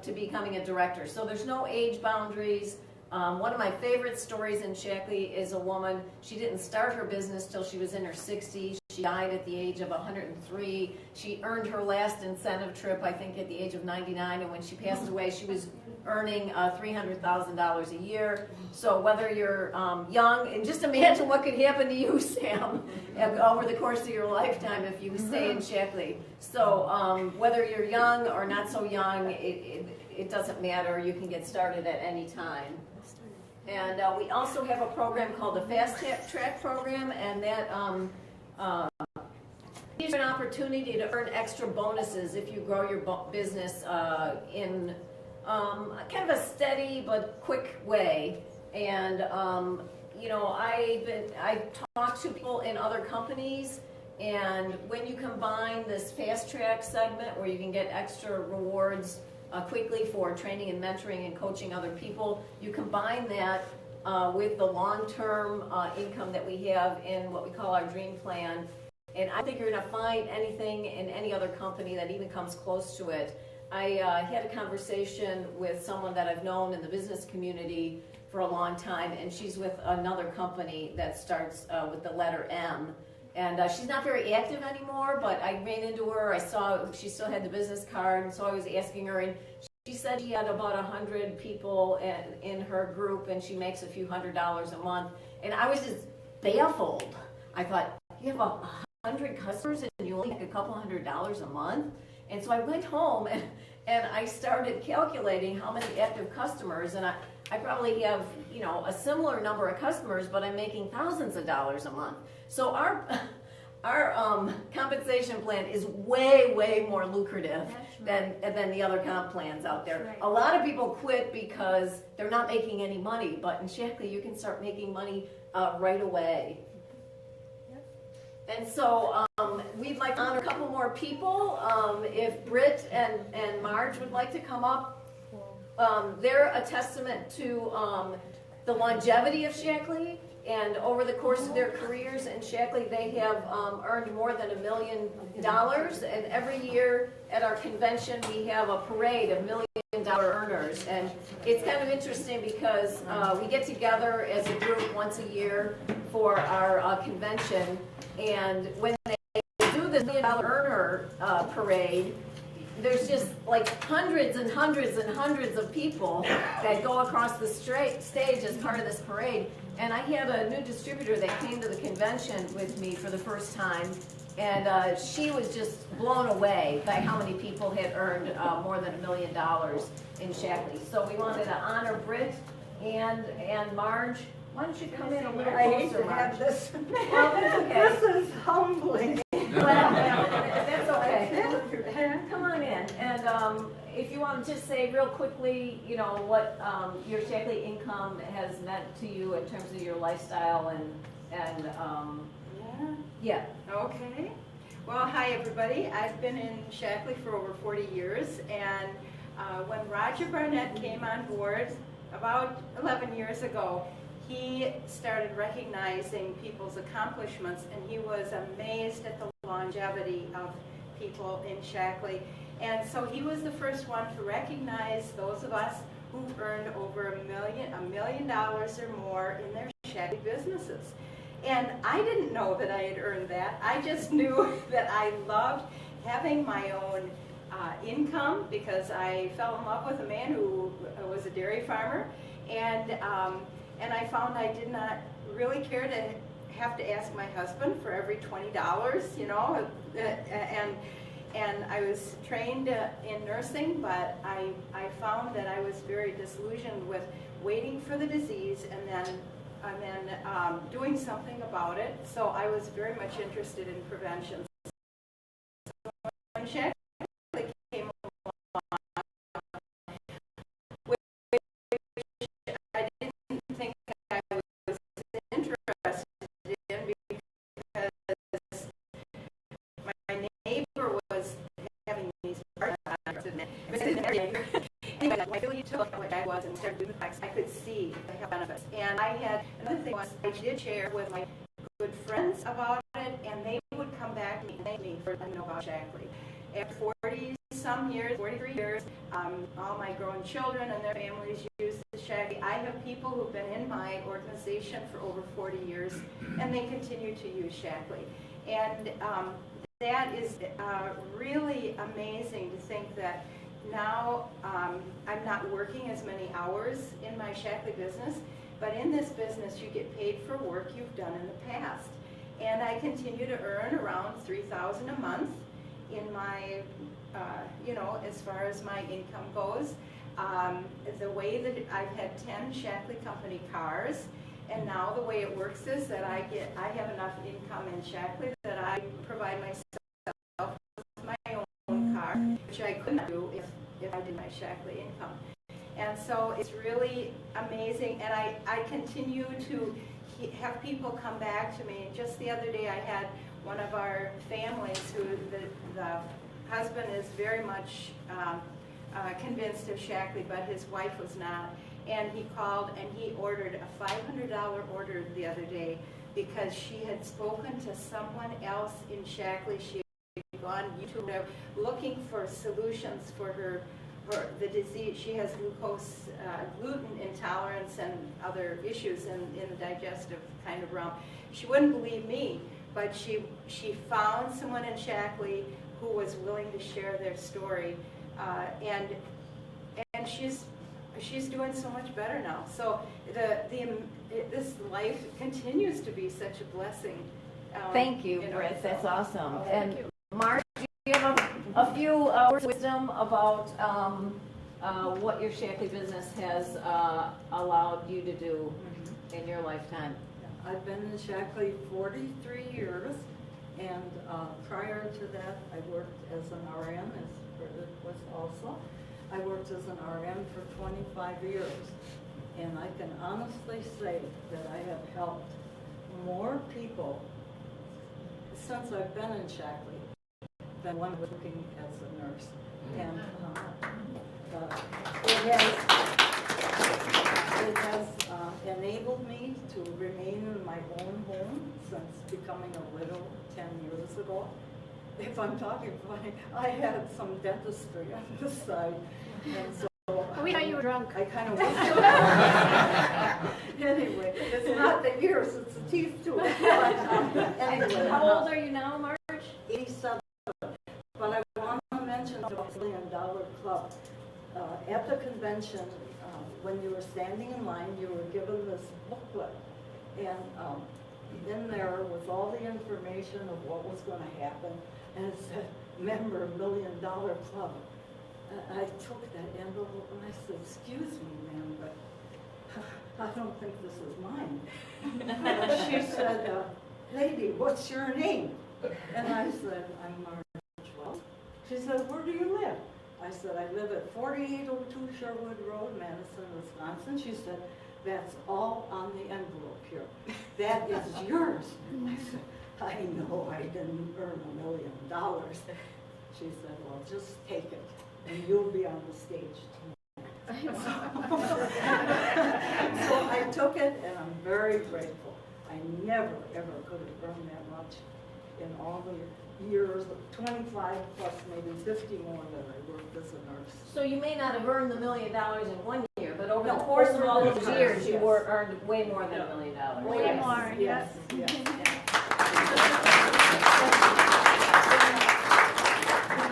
to becoming a director. So there's no age boundaries. One of my favorite stories in Shaklee is a woman, she didn't start her business till she was in her 60s. She She died at the age of 103. She earned her last incentive trip, I think, at the age of 99, and when she passed away, she was earning $300,000 a year. So whether you're young, and just imagine what could happen to you, Sam, over the course of your lifetime if you stay in Shaklee. So whether you're young or not so young, it doesn't matter. You can get started at any time. And we also have a program called the Fast Track Program, and that gives you an opportunity to earn extra bonuses if you grow your business in kind of a steady but quick way. And you know, I talk to people in other companies, and when you combine this Fast Track segment where you can get extra rewards quickly for training and mentoring and coaching other people, you combine that with the long-term income that we have in what we call our dream plan. And I think you're going to find anything in any other company that even comes close to it. I had a conversation with someone that I've known in the business community for a long time, and she's with another company that starts with the letter M. And she's not very active anymore, but I ran into her. I saw she still had the business card, and so I was asking her, and she said she had about 100 people in her group, and she makes a few $100s a month. And I was just baffled. I thought, you have 100 customers and you only make a couple $100s a month? And so I went home and I started calculating how many active customers, and I probably have, you know, a similar number of customers, but I'm making thousands of dollars a month. So our compensation plan is way more lucrative than the other comp plans out there. Right. A lot of people quit because they're not making any money, but in Shaklee you can start making money right away. And so we'd like to honor a couple more people. If Britt and Marge would like to come up. They're a testament to the longevity of Shaklee, and over the course of their careers in Shaklee, they have earned more than $1 million. And every year at our convention, we have a parade of $1 million earners. And it's kind of interesting because we get together as a group once a year for our convention. And when they do the $1 million earner parade, there's just like hundreds and hundreds and hundreds of people that go across the stage as part of this parade. And I had a new distributor that came to the convention with me for the first time, and she was just blown away by how many people had earned more than $1 million in Shaklee. So we wanted to honor Britt and Marge. Why don't you come in a little closer, I hate to Marge? have this. Well, that's okay. This is humbling. Well, that's okay. Come on in, and if you want to just say real quickly, you know, what your Shaklee income has meant to you in terms of your lifestyle and yeah. Okay. Well, hi everybody. I've been in Shaklee for over 40 years, and when Roger Barnett came on board about 11 years ago, he started recognizing people's accomplishments, and he was amazed at the longevity of people in Shaklee. And so he was the first one to recognize those of us who earned over $1 million or more in their Shaklee businesses. And I didn't know that I had earned that. I just knew that I loved having my own income, because I fell in love with a man who was a dairy farmer, and I found I did not really care to have to ask my husband for every $20, you know, and I was trained in nursing, but I found that I was very disillusioned with waiting for the disease and then doing something about it. So I was very much interested in prevention. So when Shaklee came along, which I didn't think I was interested in, because my neighbor was having these heart attacks. Anyway, I really took what I was and started doing the I could see the health benefits. And I had, another thing was, I did share with my good friends about it, and they would come back to me and thank me for letting me know about Shaklee. After 40-some years, 43 years, all my grown children and their families use the Shaklee. I have people who've been in my organization for over 40 years, and they continue to use Shaklee. And that is really amazing to think that now I'm not working as many hours in my Shaklee business, but in this business you get paid for work you've done in the past. And I continue to earn around $3,000 a month in my, you know, as far as my income goes. The way that I've had 10 Shaklee company cars, and now the way it works is that I have enough income in Shaklee that I provide myself with my own car, which I couldn't do if I did my Shaklee income. And so it's really amazing, and I continue to have people come back to me. Just the other day I had one of our families who the husband is very much convinced of Shaklee, but his wife was not. And he called and he ordered a $500 order the other day because she had spoken to someone else in Shaklee. She had gone YouTube looking for solutions for the disease. She has gluten intolerance and other issues in the digestive kind of realm. She wouldn't believe me, but she found someone in Shaklee who was willing to share their story, and she's doing so much better now. So this life continues to be such a blessing. Thank you, Britt. That's awesome. And Mark, do you have a few words of wisdom about what your Shaklee business has allowed you to do in your lifetime? I've been in Shaklee 43 years, and prior to that, I worked as an RN, as Britt was also. I worked as an RN for 25 years, and I can honestly say that I have helped more people since I've been in Shaklee than when I was working as a nurse. And it has enabled me to remain in my own home since becoming a widow 10 years ago. If I'm talking funny, I had some dentistry on this side, and so we thought you were drunk. I kind of anyway, it's not the ears, it's the teeth too. But, anyway, how old are you now, March? 87. But I want to mention the $1 Million Club. At the convention, when you were standing in line, you were given this booklet, and in there was all the information of what was going to happen, and it said, member $1 Million Club. I took that envelope and I said, excuse me, ma'am, but I don't think this is mine. And she said, lady, what's your name? And I said, I'm Marge Wells. She said, where do you live? I said, I live at 4802 Sherwood Road, Madison, Wisconsin. She said, that's all on the envelope here. That is yours. I said, I know I didn't earn $1 million. She said, well, just take it, and you'll be on the stage tomorrow. So I took it, and I'm very grateful. I never, ever could have earned that much in all the years, 25 plus maybe 50 more that I worked as a nurse. So you may not have earned the $1 million in 1 year, but over the course of all those years, you earned way more than $1 million. Way more, yes. Can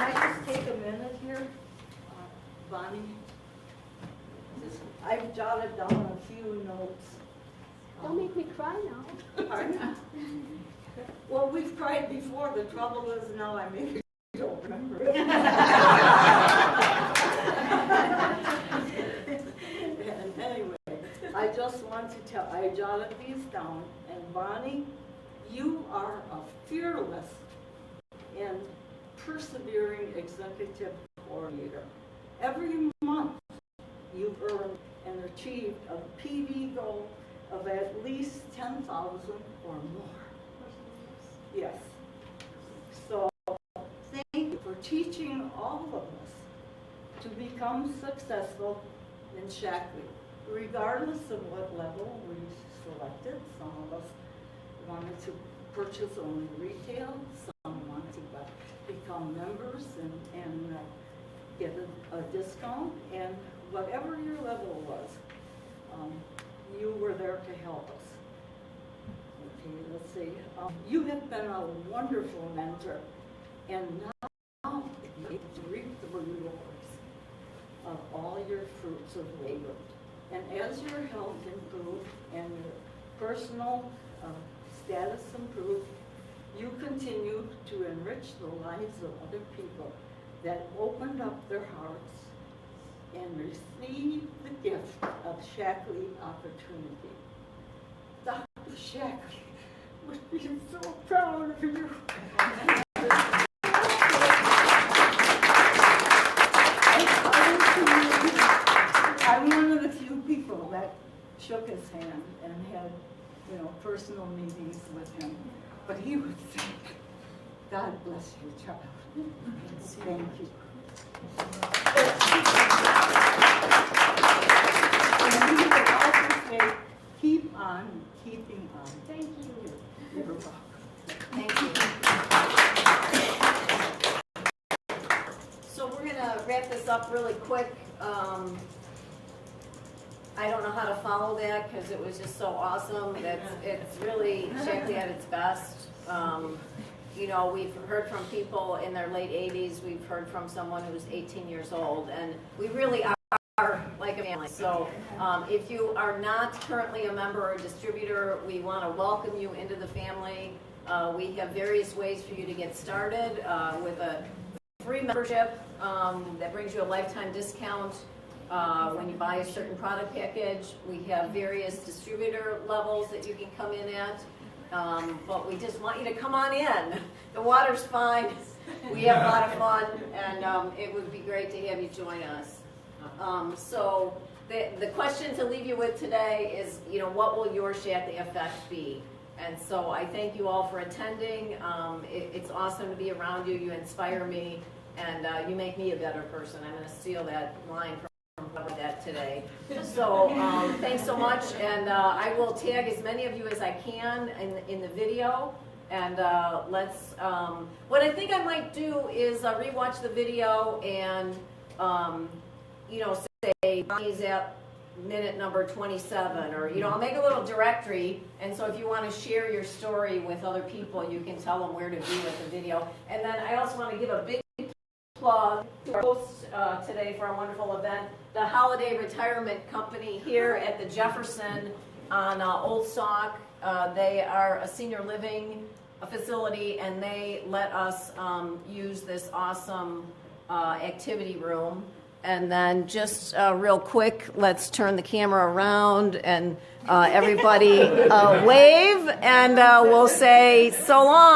I just take a minute here, Bonnie? I've jotted down a few notes. Don't make me cry now. Pardon? Well, we've cried before. The trouble is now I maybe don't remember it. And anyway, I just want to tell, I jotted these down, and Bonnie, you are a fearless and persevering executive coordinator. Every month you've earned and achieved a PV goal of at least 10,000 or more. Yes. So thank you for teaching all of us to become successful in Shaklee, regardless of what level we selected. Some of us wanted to purchase only retail, some wanted to become members and get a discount, and whatever your level was, you were there to help us. let's see. You have been a wonderful mentor, and now you reap the rewards of all your fruits of labor. And as your health improved and your personal status improved, you continued to enrich the lives of other people that opened up their hearts and received the gift of Shaklee opportunity. Dr. Shaklee would be so proud of you. I'm one of the few people that shook his hand and had, personal meetings with him. But he would say, God bless you, child. Thank you. And he would also say, keep on keeping on. Thank you. You're welcome. Thank you. So we're gonna wrap this up really quick. I don't know how to follow that because it was just so awesome. It's really Shaklee at its best. We've heard from people in their late 80s. We've heard from someone who's 18 years old, and we really are like a family. So if you are not currently a member or a distributor, we want to welcome you into the family. We have various ways for you to get started with a free membership that brings you a lifetime discount when you buy a certain product package. We have various distributor levels that you can come in at. But we just want you to come on in. The water's fine. We have a lot of fun, and it would be great to have you join us. So the question to leave you with today is, what will your Shaklee effect be? And so I thank you all for attending. It's awesome to be around you. You inspire me, and you make me a better person. I'm going to steal that line from that today. So thanks so much, and I will tag as many of you as I can in the video. And let's. What I think I might do is rewatch the video and say Bonnie's at minute number 27, or I'll make a little directory. And so if you want to share your story with other people, you can tell them where to be with the video. And then I also want to give a big plug to our hosts today for our wonderful event, the Holiday Retirement Company here at the Jefferson on Old Sauk. They are a senior living facility, and they let us use this awesome activity room. And then just real quick, let's turn the camera around and everybody wave, and we'll say so long.